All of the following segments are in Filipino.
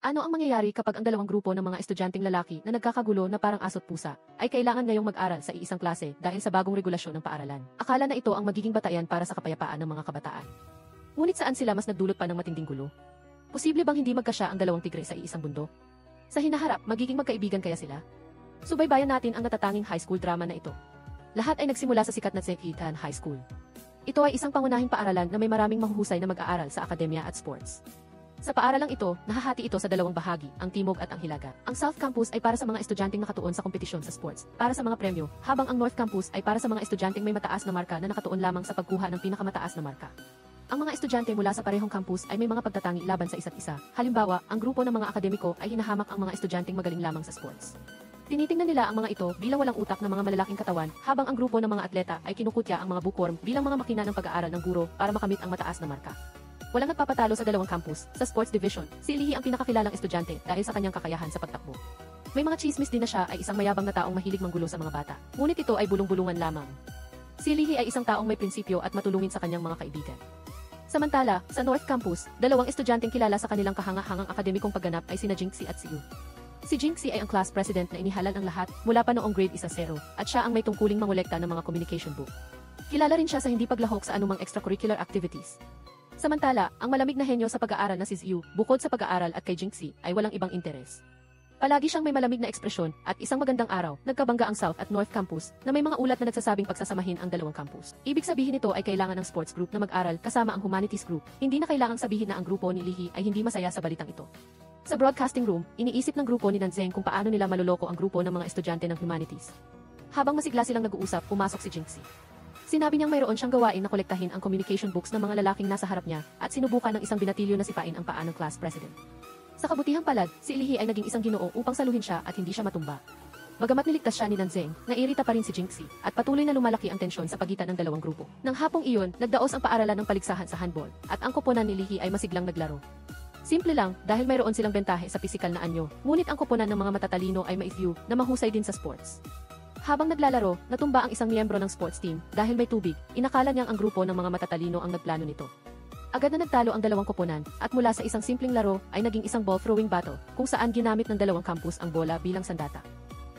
Ano ang mangyayari kapag ang dalawang grupo ng mga estudyanteng lalaki na nagkakagulo na parang aso't pusa ay kailangan ngayong mag-aral sa iisang klase dahil sa bagong regulasyon ng paaralan? Akala na ito ang magiging batayan para sa kapayapaan ng mga kabataan. Ngunit saan sila mas nagdulot pa ng matinding gulo? Posible bang hindi magkasya ang dalawang tigre sa iisang bundok? Sa hinaharap, magiging magkaibigan kaya sila? Subaybayan natin ang natatanging high school drama na ito. Lahat ay nagsimula sa sikat na Zekitan High School. Ito ay isang pangunahing paaralan na may maraming mahuhusay na mag-aaral sa akademya at sports. Sa paaralang ito, nahahati ito sa dalawang bahagi, ang Timog at ang Hilaga. Ang South Campus ay para sa mga estudyanteng nakatuon sa kompetisyon sa sports, para sa mga premyo, habang ang North Campus ay para sa mga estudyanteng may mataas na marka na nakatuon lamang sa pagkuha ng pinakamataas na marka. Ang mga estudyante mula sa parehong campus ay may mga pagtatangi laban sa isa't isa. Halimbawa, ang grupo ng mga akademiko ay hinahamak ang mga estudyanteng magaling lamang sa sports. Tinitingnan nila ang mga ito bilang walang utak na mga malalaking katawan, habang ang grupo ng mga atleta ay kinukutya ang mga bookworm bilang mga makina ng pag-aaral ng guro para makamit ang mataas na marka. Walang nagpapatalo sa dalawang campus. Sa sports division, si Lihi ang pinakakilalang estudyante dahil sa kanyang kakayahan sa pagtakbo. May mga chismis din na siya ay isang mayabang na taong mahilig manggulo sa mga bata. Ngunit ito ay bulong-bulungan lamang. Si Lihi ay isang taong may prinsipyo at matulungin sa kanyang mga kaibigan. Samantala, sa North Campus, dalawang estudyanteng kilala sa kanilang kahanga-hangang akademikong pagganap ay sina Jinxie at si Yu. Si Jinxie ay ang class president na inihalal ang lahat mula pa noong grade 1-0 at siya ang may tungkuling mangolekta ng mga communication book. Kilala rin siya sa hindi paglahok sa anumang extracurricular activities. Samantala, ang malamig na henyo sa pag-aaral na si Yu, bukod sa pag-aaral at kay Jinxie, ay walang ibang interes. Palagi siyang may malamig na ekspresyon at isang magandang araw, nagkabangga ang South at North Campus na may mga ulat na nagsasabing pagsasamahin ang dalawang campus. Ibig sabihin nito ay kailangan ng sports group na mag-aral kasama ang humanities group. Hindi na kailangang sabihin na ang grupo ni Lihi ay hindi masaya sa balitang ito. Sa broadcasting room, iniisip ng grupo ni Nanzeng kung paano nila maluloko ang grupo ng mga estudyante ng humanities. Habang masigla silang nag-uusap, pumasok si Jinxie. Sinabi niyang mayroon siyang gawain na kolektahin ang communication books ng mga lalaking nasa harap niya at sinubukan ng isang binatilyo na sipain ang paa ng class president. Sa kabutihang palad, si Lihi ay naging isang ginoo upang saluhin siya at hindi siya matumba. Bagamat niligtas siya ni Nanzeng, nairita pa rin si Jinxie at patuloy na lumalaki ang tensyon sa pagitan ng dalawang grupo. Nang hapong iyon, nagdaos ang paaralan ng paligsahan sa handball at ang koponan ni Lihi ay masiglang naglaro. Simple lang, dahil mayroon silang bentahe sa pisikal na anyo, ngunit ang koponan ng mga matatalino ay maithyu na mahusay din sa sports. Habang naglalaro, natumba ang isang miyembro ng sports team dahil may tubig, inakala niyang ang grupo ng mga matatalino ang nagplano nito. Agad na nagtalo ang dalawang koponan at mula sa isang simpleng laro ay naging isang ball throwing battle kung saan ginamit ng dalawang campus ang bola bilang sandata.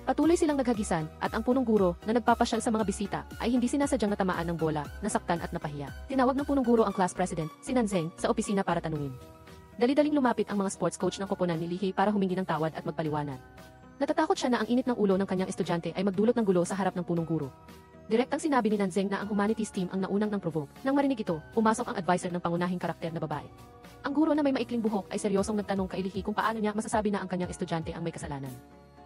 Patuloy silang naghagisan at ang punong guro na nagpapasyal sa mga bisita ay hindi sinasadyang natamaan ng bola, nasaktan at napahiya. Tinawag ng punong guro ang class president, si Nanzeng, sa opisina para tanungin. Dali-daling lumapit ang mga sports coach ng koponan ni Lihi para humingi ng tawad at magpaliwanag. Natatakot siya na ang init ng ulo ng kanyang estudyante ay magdulot ng gulo sa harap ng punong guro. Direktang sinabi ni Nanzeng na ang humanities team ang naunang ng provoke. Nang marinig ito, pumasok ang advisor ng pangunahing karakter na babae. Ang guro na may maikling buhok ay seryosong nagtanong kay Lihi kung paano niya masasabi na ang kanyang estudyante ang may kasalanan.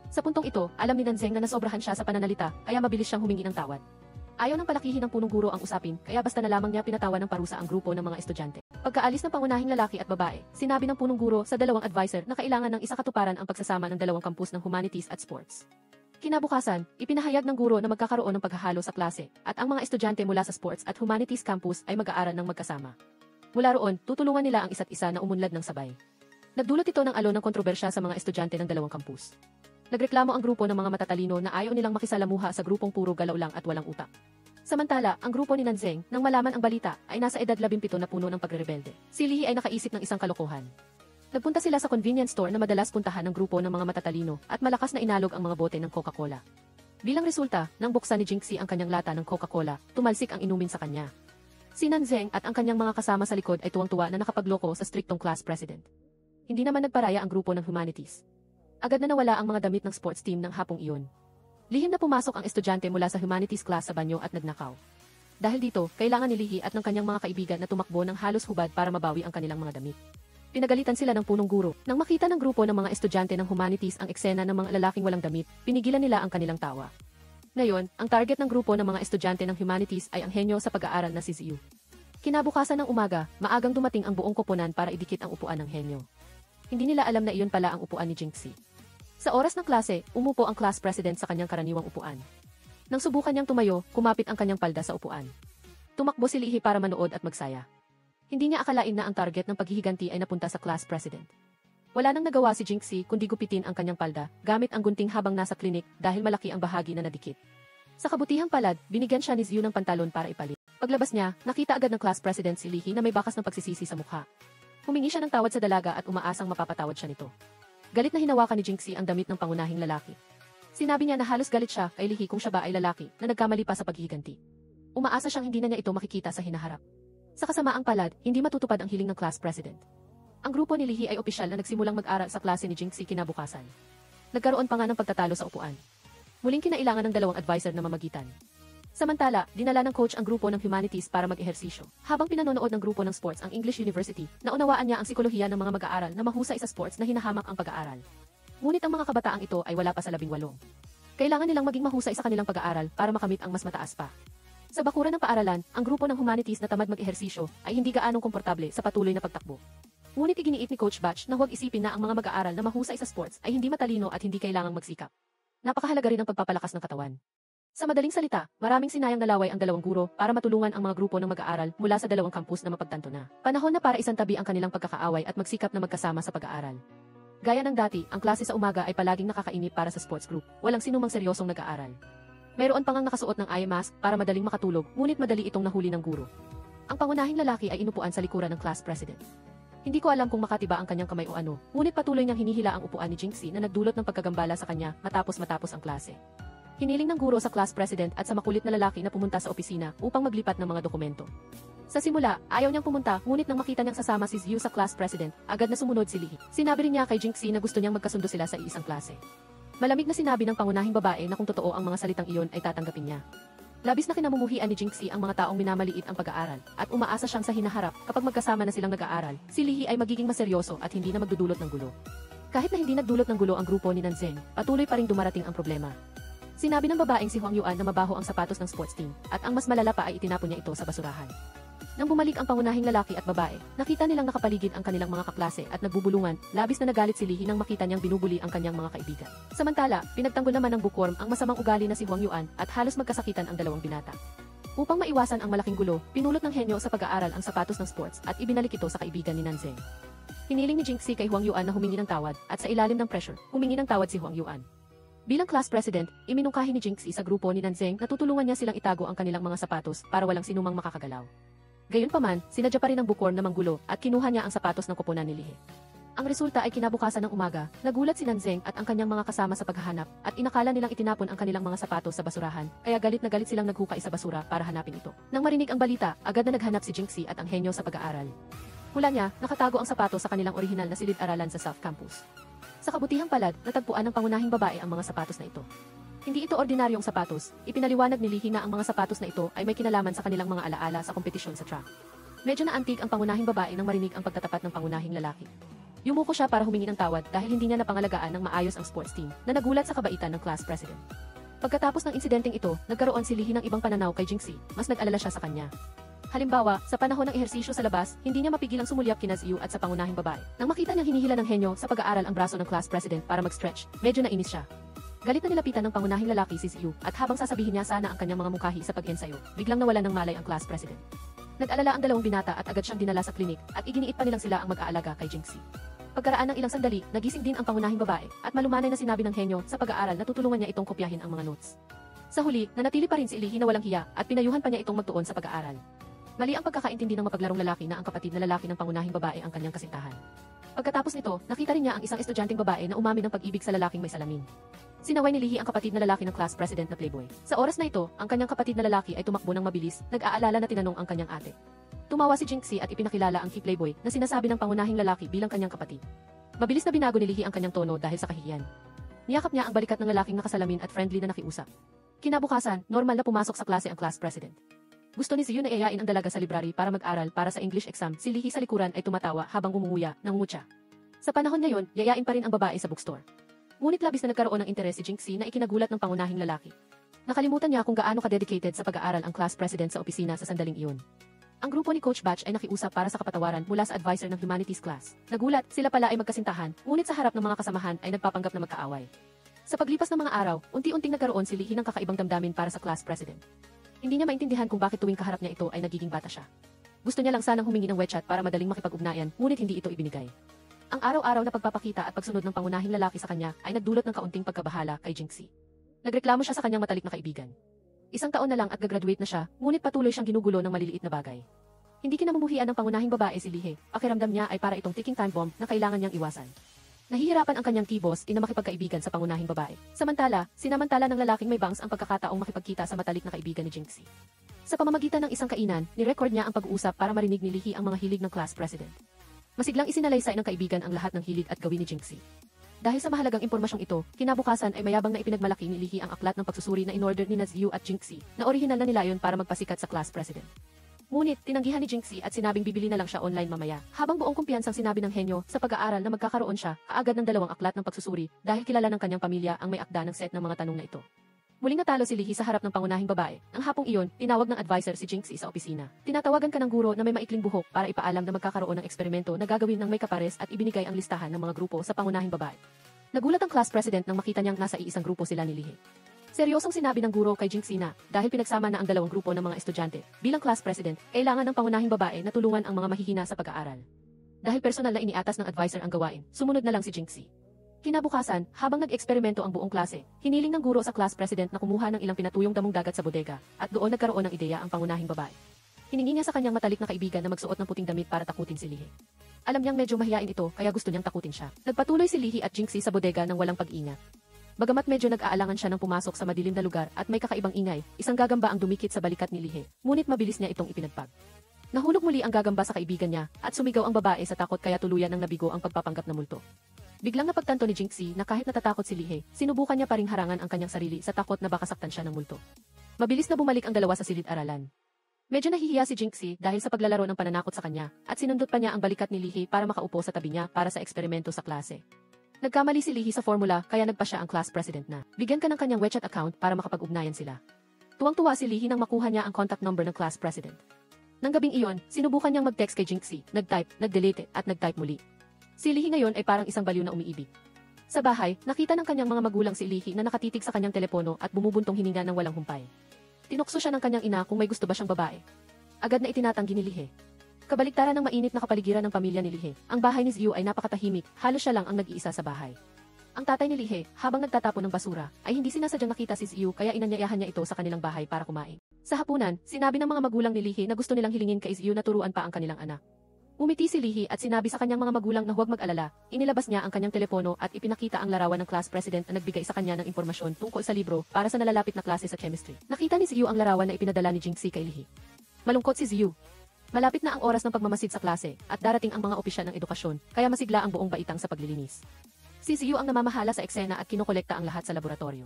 Sa puntong ito, alam ni Nanzeng na nasobrahan siya sa pananalita, kaya mabilis siyang humingi ng tawad. Ayaw nang palakihin ng punong guro ang usapin, kaya basta na lamang niya pinatawan ng parusa ang grupo ng mga estudyante. Pagkaalis ng pangunahing lalaki at babae, sinabi ng punong guro sa dalawang advisor na kailangan ng isakatuparan ang pagsasama ng dalawang kampus ng humanities at sports. Kinabukasan, ipinahayag ng guro na magkakaroon ng paghahalo sa klase, at ang mga estudyante mula sa sports at humanities campus ay mag-aaral ng magkasama. Mula roon, tutulungan nila ang isa't isa na umunlad ng sabay. Nagdulot ito ng alon ng kontrobersya sa mga estudyante ng dalawang kampus. Nagreklamo ang grupo ng mga matatalino na ayaw nilang makisalamuha sa grupong puro galaw lang at walang utak. Samantala, ang grupo ni Nanzeng, nang malaman ang balita, ay nasa edad 17 na puno ng pagrerebelde. Si Lihi ay nakaisip ng isang kalokohan. Nagpunta sila sa convenience store na madalas puntahan ng grupo ng mga matatalino at malakas na inalog ang mga bote ng Coca-Cola. Bilang resulta, nang buksan ni Jinxie ang kanyang lata ng Coca-Cola, tumalsik ang inumin sa kanya. Si Nanzeng at ang kanyang mga kasama sa likod ay tuwang-tuwa na nakapagloko sa striktong class president. Hindi naman nagparaya ang grupo ng humanities. Agad na nawala ang mga damit ng sports team ng hapong iyon. Lihim na pumasok ang estudyante mula sa humanities class sa banyo at nagnakaw. Dahil dito, kailangan ni Lihi at ng kanyang mga kaibigan na tumakbo ng halos hubad para mabawi ang kanilang mga damit. Pinagalitan sila ng punong guro. Nang makita ng grupo ng mga estudyante ng humanities ang eksena ng mga lalaking walang damit, pinigilan nila ang kanilang tawa. Ngayon, ang target ng grupo ng mga estudyante ng humanities ay ang henyo sa pag-aaral na si Yu. Kinabukasan ng umaga, maagang dumating ang buong koponan para idikit ang upuan ng henyo. Hindi nila alam na iyon pala ang upuan ni Jinxie. Sa oras ng klase, umupo ang class president sa kanyang karaniwang upuan. Nang subukan niyang tumayo, kumapit ang kanyang palda sa upuan. Tumakbo si Lihi para manood at magsaya. Hindi niya akalain na ang target ng paghihiganti ay napunta sa class president. Wala nang nagawa si Jinxie kundi gupitin ang kanyang palda, gamit ang gunting habang nasa klinik dahil malaki ang bahagi na nadikit. Sa kabutihang palad, binigyan siya ni Yu ng pantalon para ipalit. Paglabas niya, nakita agad ng class president si Lihi na may bakas ng pagsisisi sa mukha. Humingi siya ng tawad sa dalaga at umaasang mapapatawad siya nito. Galit na hinawakan ni Jinxie ang damit ng pangunahing lalaki. Sinabi niya na halos galit siya kay Lihi kung siya ba ay lalaki na nagkamali pa sa paghihiganti. Umaasa siyang hindi na niya ito makikita sa hinaharap. Sa kasamaang palad, hindi matutupad ang hiling ng class president. Ang grupo ni Lihi ay opisyal na nagsimulang mag-aral sa klase ni Jinxie kinabukasan. Nagkaroon pa nga ng pagtatalo sa upuan. Muling kinailangan ng dalawang advisor na mamagitan. Samantala, dinala ng coach ang grupo ng humanities para mag-ehersisyo. Habang pinanonood ng grupo ng sports ang English University, naunawaan niya ang sikolohiya ng mga mag-aaral na mahusay sa sports na hinahamak ang pag-aaral. Ngunit ang mga kabataang ito ay wala pa sa 18. Kailangan nilang maging mahusay sa kanilang pag-aaral para makamit ang mas mataas pa. Sa bakuran ng paaralan, ang grupo ng humanities na tamad mag-ehersisyo ay hindi gaanong komportable sa patuloy na pagtakbo. Ngunit iginiit ni Coach Batch na huwag isipin na ang mga mag-aaral na mahusay sa sports ay hindi matalino at hindi kailangang magsikap. Napakahalaga rin ang pagpapalakas ng katawan. Sa madaling salita, maraming sinayang nalaway ang dalawang guro para matulungan ang mga grupo ng mag-aaral mula sa dalawang kampus na mapagtanto na. Panahon na para isantabi ang kanilang pagkakaaway at magsikap na magkasama sa pag-aaral. Gaya ng dati, ang klase sa umaga ay palaging nakakainip para sa sports group. Walang sinumang seryosong nag-aaral. Mayroon pang nakasuot ng eye mask para madaling makatulog, ngunit madali itong nahuli ng guro. Ang pangunahing lalaki ay inupuan sa likuran ng class president. Hindi ko alam kung makatiba ang kanyang kamay o ano, ngunit patuloy niyang hinihila ang upuan ni Jinxie na nagdulot ng pagkagambala sa kanya matapos ang klase. Hiniling ng guro sa class president at sa makulit na lalaki na pumunta sa opisina upang maglipat ng mga dokumento. Sa simula, ayaw niyang pumunta, ngunit nang makita niyang sasama si Zyu sa class president, agad na sumunod si Lee. Sinabi rin niya kay Jinxie na gusto niyang magkasundo sila sa isang klase. Malamig na sinabi ng pangunahing babae na kung totoo ang mga salitang iyon ay tatanggapin niya. Labis na kinamumuhian ni Jinxie ang mga taong minamaliit ang pag-aaral at umaasa siyang sa hinaharap kapag magkasama na silang nag-aaral, si Lee ay magiging maseryoso at hindi na magdudulot ng gulo. Kahit na hindi nagdulot ng gulo ang grupo ni Nanzeng, patuloy pa ring dumarating ang problema. Sinabi ng babaeng si Huang Yuan na mabaho ang sapatos ng sports team at ang mas malala pa ay itinapon niya ito sa basurahan. Nang bumalik ang pangunahing lalaki at babae, nakita nilang nakapaligid ang kanilang mga kaklase at nagbubulungan, labis na nagalit si Lee nang makita niyang binubuli ang kanyang mga kaibigan. Samantala, pinagtanggol naman ng bookworm ang masamang ugali na si Huang Yuan at halos magkasakitan ang dalawang binata. Upang maiwasan ang malaking gulo, pinulot ng henyo sa pag-aaral ang sapatos ng sports at ibinalik ito sa kaibigan ni Nanzeng. Hiniling ni Jinxie kay Huang Yuan na humingi ng tawad at sa ilalim ng pressure, humingi ng tawad si Huang Yuan. Bilang class president, iminungkahi ni Jinxie sa grupo ni Nanzeng na tutulungan niya silang itago ang kanilang mga sapatos para walang sinumang makakagalaw. Gayunpaman, sinadya pa rin ng bookworm na manggulo at kinuha niya ang sapatos ng koponan ni Lee. Ang resulta ay kinabukasan ng umaga, nagulat si Nanzeng at ang kanyang mga kasama sa paghahanap at inakala nilang itinapon ang kanilang mga sapatos sa basurahan, kaya galit na galit silang naghukay sa basura para hanapin ito. Nang marinig ang balita, agad na naghanap si Jinxie at ang henyo sa pag-aaral. Hula niya, nakatago ang sapatos sa kanilang orihinal na silid-aralan sa South Campus. Sa kabutihang palad, natagpuan ng pangunahing babae ang mga sapatos na ito. Hindi ito ordinaryong sapatos, ipinaliwanag ni Lee na ang mga sapatos na ito ay may kinalaman sa kanilang mga alaala sa kompetisyon sa track. Medyo naantig ang pangunahing babae nang marinig ang pagtatapat ng pangunahing lalaki. Yumuko siya para humingi ng tawad dahil hindi niya napangalagaan ng maayos ang sports team na nagulat sa kabaitan ng class president. Pagkatapos ng insidenteng ito, nagkaroon si Lee ng ibang pananaw kay Jinxie, mas nag-alala siya sa kanya. Halimbawa, sa panahon ng ehersisyo sa labas, hindi niya mapigilang sumulyap kina Zyu at sa pangunahing babae. Nang makita niyang hinihila ng henyo sa pag-aaral ang braso ng class president para mag-stretch, medyo nainis siya. Galit na nilapitan ng pangunahing lalaki si Zyu at habang sasabihin niya sana ang kanyang mga mungkahi sa pag-ensayo, biglang nawalan ng malay ang class president. Nag-alala ang dalawang binata at agad siyang dinala sa klinik at iginiit pa nilang sila ang mag-aalaga kay Jinxie. Pagkaraan ng ilang sandali, nagising din ang pangunahing babae at malumanay na sinabi ng henyo sa pag-aaral na tutulungan niya itong kopyahin ang mga notes. Sa huli, nanatili pa rin si Lee na walang hiya at pinayuhan pa niya itong magtuon sa pag-aaral. Mali ang pagkakaintindi ng mapaglarong lalaki na ang kapatid na lalaki ng pangunahing babae ang kanyang kasintahan. Pagkatapos nito, nakita rin niya ang isang estudyanteng babae na umamin ng pag-ibig sa lalaking may salamin. Sinaway ni Lee ang kapatid na lalaki ng class president na playboy. Sa oras na ito, ang kanyang kapatid na lalaki ay tumakbo ng mabilis, nag-aalala na tinanong ang kanyang ate. Tumawa si Jinxie at ipinakilala ang key playboy na sinasabi ng pangunahing lalaki bilang kanyang kapatid. Mabilis na binago ni Lee ang kanyang tono dahil sa kahihiyan. Niyakap niya ang balikat ng lalaking nakasalamin at friendly na nakiusap. Kinabukasan, normal na pumasok sa klase ang class president. Gusto ni Zyu na iayain ang dalaga sa library para mag-aral para sa English exam. Si Lee sa likuran ay tumatawa habang umunguya ng ngutya. Sa panahon ngayon, yayain pa rin ang babae sa bookstore. Ngunit labis na nagkaroon ng interes si Jinxie na ikinagulat ng pangunahing lalaki. Nakalimutan niya kung gaano ka-dedicated sa pag-aaral ang class president sa opisina sa sandaling iyon. Ang grupo ni Coach Batch ay nakiusap para sa kapatawaran mula sa advisor ng humanities class. Nagulat, sila pala ay magkasintahan, ngunit sa harap ng mga kasamahan ay nagpapanggap na magkaaway. Sa paglipas ng mga araw, unti-unting nagkaroon si Lee ng kakaibang damdamin para sa class president. Hindi niya maintindihan kung bakit tuwing kaharap niya ito ay nagiging bata siya. Gusto niya lang sanang humingi ng WeChat para madaling makipag-ugnayan, ngunit hindi ito ibinigay. Ang araw-araw na pagpapakita at pagsunod ng pangunahing lalaki sa kanya ay nagdulot ng kaunting pagkabahala kay Jinxie. Nagreklamo siya sa kanyang matalik na kaibigan. Isang taon na lang at gagraduate na siya, ngunit patuloy siyang ginugulo ng maliliit na bagay. Hindi kinamumuhian ng pangunahing babae si Lihe. Pakiramdam niya ay para itong ticking time bomb na kailangan niyang iwasan. Nahihirapan ang kanyang key-boss na makipagkaibigan sa pangunahing babae. Sinamantala ng lalaking may bangs ang pagkakataong makipagkita sa matalik na kaibigan ni Jinxie. Sa pamamagitan ng isang kainan, ni-record niya ang pag-uusap para marinig ni Lihe ang mga hilig ng class president. Masiglang isinalaysay ng kaibigan ang lahat ng hilig at gawin ni Jinxie. Dahil sa mahalagang impormasyong ito, kinabukasan ay mayabang na ipinagmalaki ni Lihe ang aklat ng pagsusuri na in-order ni Ziyu at Jinxie, na orihinal na nilayon para magpasikat sa class president. Ngunit, tinanggihan ni Jinxie at sinabing bibili na lang siya online mamaya. Habang buong kumpiyansang sinabi ng henyo sa pag-aaral na magkakaroon siya, kaagad ng 2 aklat ng pagsusuri dahil kilala ng kanyang pamilya ang may akda ng set ng mga tanong na ito. Muling natalo si Lihe sa harap ng pangunahing babae. Ang hapong iyon, tinawag ng advisor si Jinxie sa opisina. Tinatawagan ka ng guro na may maikling buhok para ipaalam na magkakaroon ng eksperimento na gagawin ng may kapares at ibinigay ang listahan ng mga grupo sa pangunahing babae. Nagulat ang class president nang makita niyang nasa iisang grupo sila ni Lihe. Seryosong sinabi ng guro kay Jinxie na, dahil pinagsama na ang 2 grupo ng mga estudyante, bilang class president, kailangan ng pangunahing babae na tulungan ang mga mahihina sa pag-aaral. Dahil personal na iniatas ng advisor ang gawain, sumunod na lang si Jinxie. Kinabukasan, habang nag-eksperimento ang buong klase, hiniling ng guro sa class president na kumuha ng ilang pinatuyong damong dagat sa bodega, at doon nagkaroon ng ideya ang pangunahing babae. Hiningi niya sa kanyang matalik na kaibigan na magsuot ng puting damit para takutin si Lihe. Alam niyang medyo mahiyain ito, kaya gusto niyang takutin siya. Nagpatuloy si Lihe at Jinxie sa bodega nang walang pag-ingat. Bagamat medyo nag-aalangan siya ng pumasok sa madilim na lugar at may kakaibang ingay, isang gagamba ang dumikit sa balikat ni Lihe, ngunit mabilis niya itong ipinagpag. Nahulog muli ang gagamba sa kaibigan niya, at sumigaw ang babae sa takot kaya tuluyan ng nabigo ang pagpapanggap na multo. Biglang napagtanto ni Jinxie na kahit natatakot si Lihe, sinubukan niya pa ring harangan ang kanyang sarili sa takot na baka saktan siya ng multo. Mabilis na bumalik ang dalawa sa silid-aralan. Medyo nahihiya si Jinxie dahil sa paglalaro ng pananakot sa kanya, at sinundot pa niya ang balikat ni Lihe para makaupo sa tabi niya para sa eksperimento sa klase. Nagkamali si Lihe sa formula kaya nagpa siya ang class president na, bigyan ka ng kanyang WeChat account para makapag-ugnayan sila. Tuwang-tuwa si Lihe nang makuha niya ang contact number ng class president. Nang gabing iyon, sinubukan niyang mag-text kay Jinxie, nag-type, nag-delete, at nag-type muli. Si Lihe ngayon ay parang isang baliw na umiibig. Sa bahay, nakita ng kanyang mga magulang si Lihe na nakatitig sa kanyang telepono at bumubuntong hininga ng walang humpay. Tinukso siya ng kanyang ina kung may gusto ba siyang babae. Agad na itinatanggi ni Lihe. Kabaligtaran ng mainit na kapaligiran ng pamilya ni Lihe, ang bahay ni Ziyu ay napakatahimik, halos siya lang ang nag-iisa sa bahay. Ang tatay ni Lihe, habang nagtatapon ng basura, ay hindi sinasadyang nakita si Ziyu kaya inanyayahan niya ito sa kanilang bahay para kumain. Sa hapunan, sinabi ng mga magulang ni Lihe na gusto nilang hilingin kay Ziyu na turuan pa ang kanilang anak. Umiti si Lihe at sinabi sa kanyang mga magulang na huwag mag-alala, inilabas niya ang kanyang telepono at ipinakita ang larawan ng class president na nagbigay sa kanya ng impormasyon tungkol sa libro para sa nalalapit na klase sa chemistry. Nakita ni Ziyu ang larawan na ipinadala ni Jinxie kay Lihe. Malungkot si Ziyu. Malapit na ang oras ng pagmamasid sa klase at darating ang mga opisyal ng edukasyon, kaya masigla ang buong baitang sa paglilinis. Si Ziyu ang namamahala sa eksena at kinokolekta ang lahat sa laboratorio.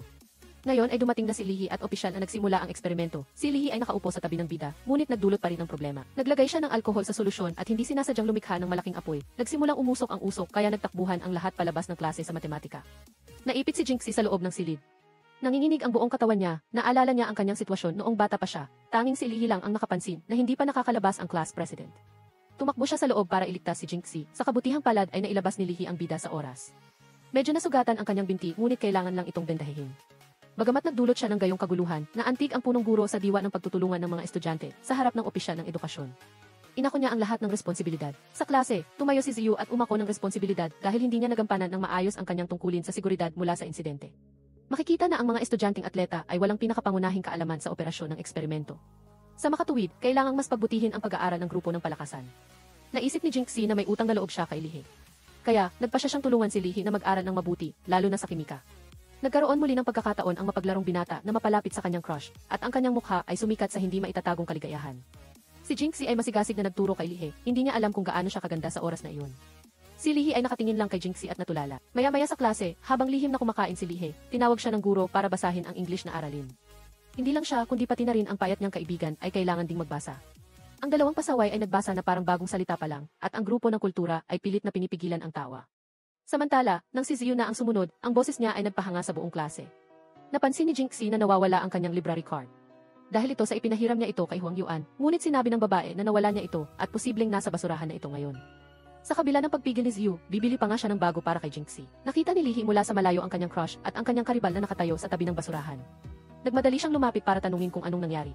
Ngayon ay dumating na si Lihe at opisyal na nagsimula ang eksperimento. Si Lihe ay nakaupo sa tabi ng bida, ngunit nagdulot pa rin ng problema. Naglagay siya ng alkohol sa solusyon at hindi sinasadyang lumikha ng malaking apoy. Nagsimulang umusok ang usok kaya nagtakbuhan ang lahat palabas ng klase sa matematika. Naipit si Jinxie sa loob ng silid. Nanginginig ang buong katawan niya, naalala niya ang kanyang sitwasyon noong bata pa siya. Tanging si Lihe lang ang nakapansin na hindi pa nakakalabas ang class president. Tumakbo siya sa loob para iligtas si Jinxie. Sa kabutihang palad ay nailabas ni Lihe ang bida sa oras. Medyo nasugatan ang kanyang binti ngunit kailangan lang itong bendahihin. Bagamat nagdulot siya ng gayong kaguluhan, naantig ang punong guro sa diwa ng pagtutulungan ng mga estudyante sa harap ng opisyal ng edukasyon. Inako niya ang lahat ng responsibilidad. Sa klase, tumayo si Ziyu at umako ng responsibilidad dahil hindi niya nagampanan ng maayos ang kanyang tungkulin sa seguridad mula sa insidente. Makikita na ang mga estudyanteng atleta ay walang pinakapangunahing kaalaman sa operasyon ng eksperimento. Sa makatuwid, kailangang mas pagbutihin ang pag-aaral ng grupo ng palakasan. Naisip ni Jinxie na may utang na loob siya kay Lihe. Kaya, nagpa siya siyang tulungan si Lihe na mag-aral ng mabuti, lalo na sa kimika. Nagkaroon muli ng pagkakataon ang mapaglarong binata na mapalapit sa kanyang crush, at ang kanyang mukha ay sumikat sa hindi maitatagong kaligayahan. Si Jinxie ay masigasig na nagturo kay Lihe, hindi niya alam kung gaano siya kaganda sa oras na iyon. Si Lihe ay nakatingin lang kay Jinxie at natulala. Maya-maya sa klase, habang lihim na kumakain si Lihe, tinawag siya ng guro para basahin ang English na aralin. Hindi lang siya kundi pati na rin ang payat niyang kaibigan ay kailangan ding magbasa. Ang dalawang pasaway ay nagbasa na parang bagong salita pa lang, at ang grupo ng kultura ay pilit na pinipigilan ang tawa. Samantala, nang si Ziyu na ang sumunod, ang boses niya ay nagpahanga sa buong klase. Napansin ni Jinxie na nawawala ang kanyang library card. Dahil ito sa ipinahiram niya ito kay Huang Yuan, ngunit sinabi ng babae na nawala niya ito at posibleng nasa basurahan na ito ngayon. Sa kabila ng pagpigil ni Ziyu, bibili pa nga siya ng bago para kay Jinxie. Nakita ni Lihe mula sa malayo ang kanyang crush at ang kanyang karibal na nakatayo sa tabi ng basurahan. Nagmadali siyang lumapit para tanungin kung anong nangyari.